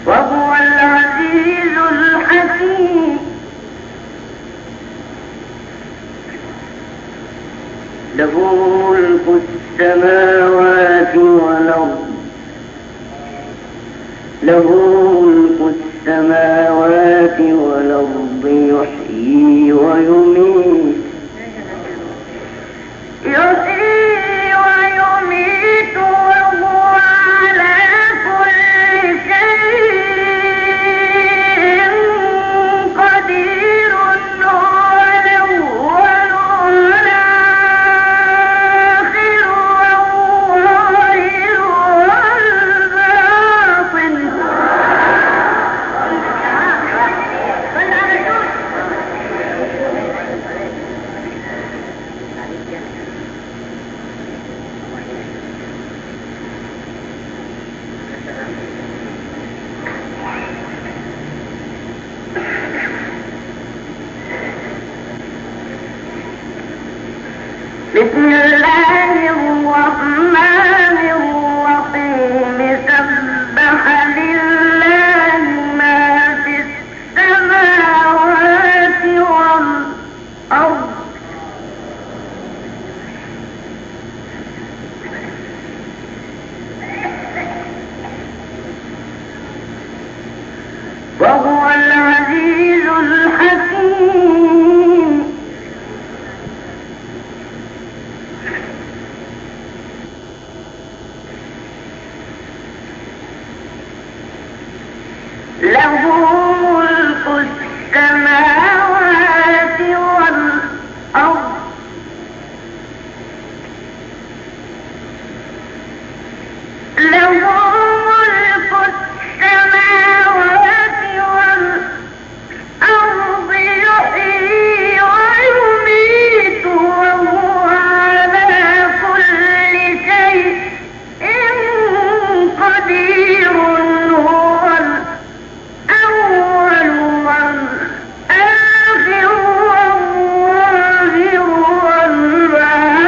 وهو العزيز الحكيم. له ملك السماوات والأرض له ملك السماوات والأرض يحيي ويميت وهو على كل شيء قدير. هو الأول والآخر والظاهر والباطن. بسم الله الرحمن الرحيم. سبح لله ما في السماوات والأرض وهو العزيز الحكيم. له ملك السماوات والأرض له ملك السماوات والأرض يحيي ويميت وهو على كل شيء قدير. هو الأول والآخر والظاهر والباطن.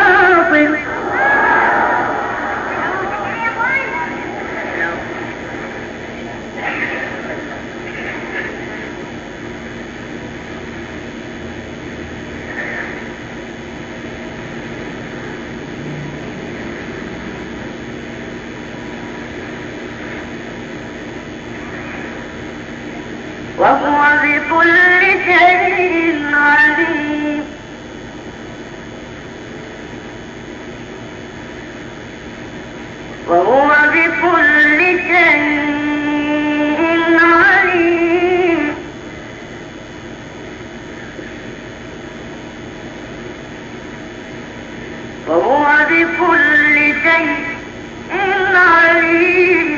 وهو بكل شيء عليم. وهو بكل شيء عليم. وهو بكل شيء عليم.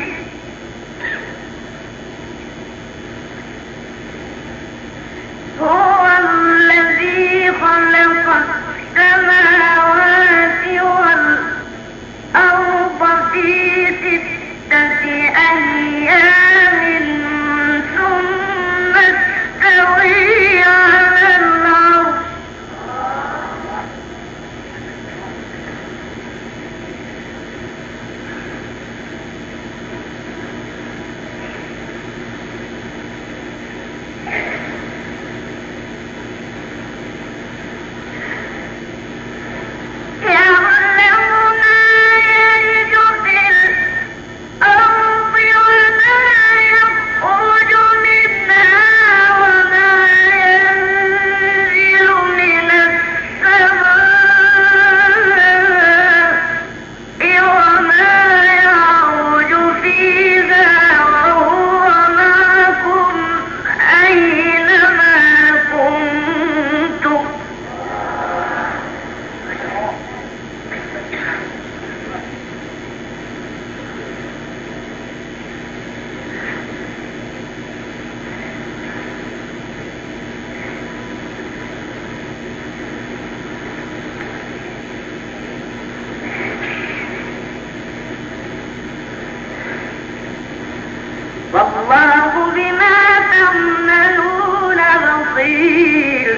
بصير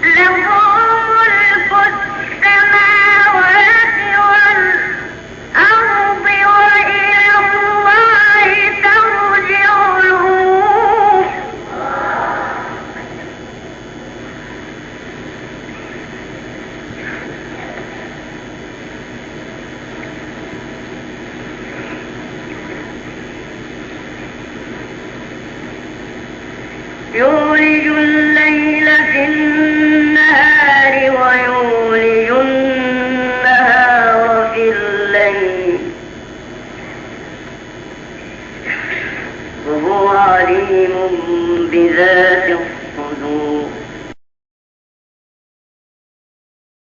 له ملك السماوات والأرض وإلى الله ترجع الأمور يولج الليل في النهار ويولج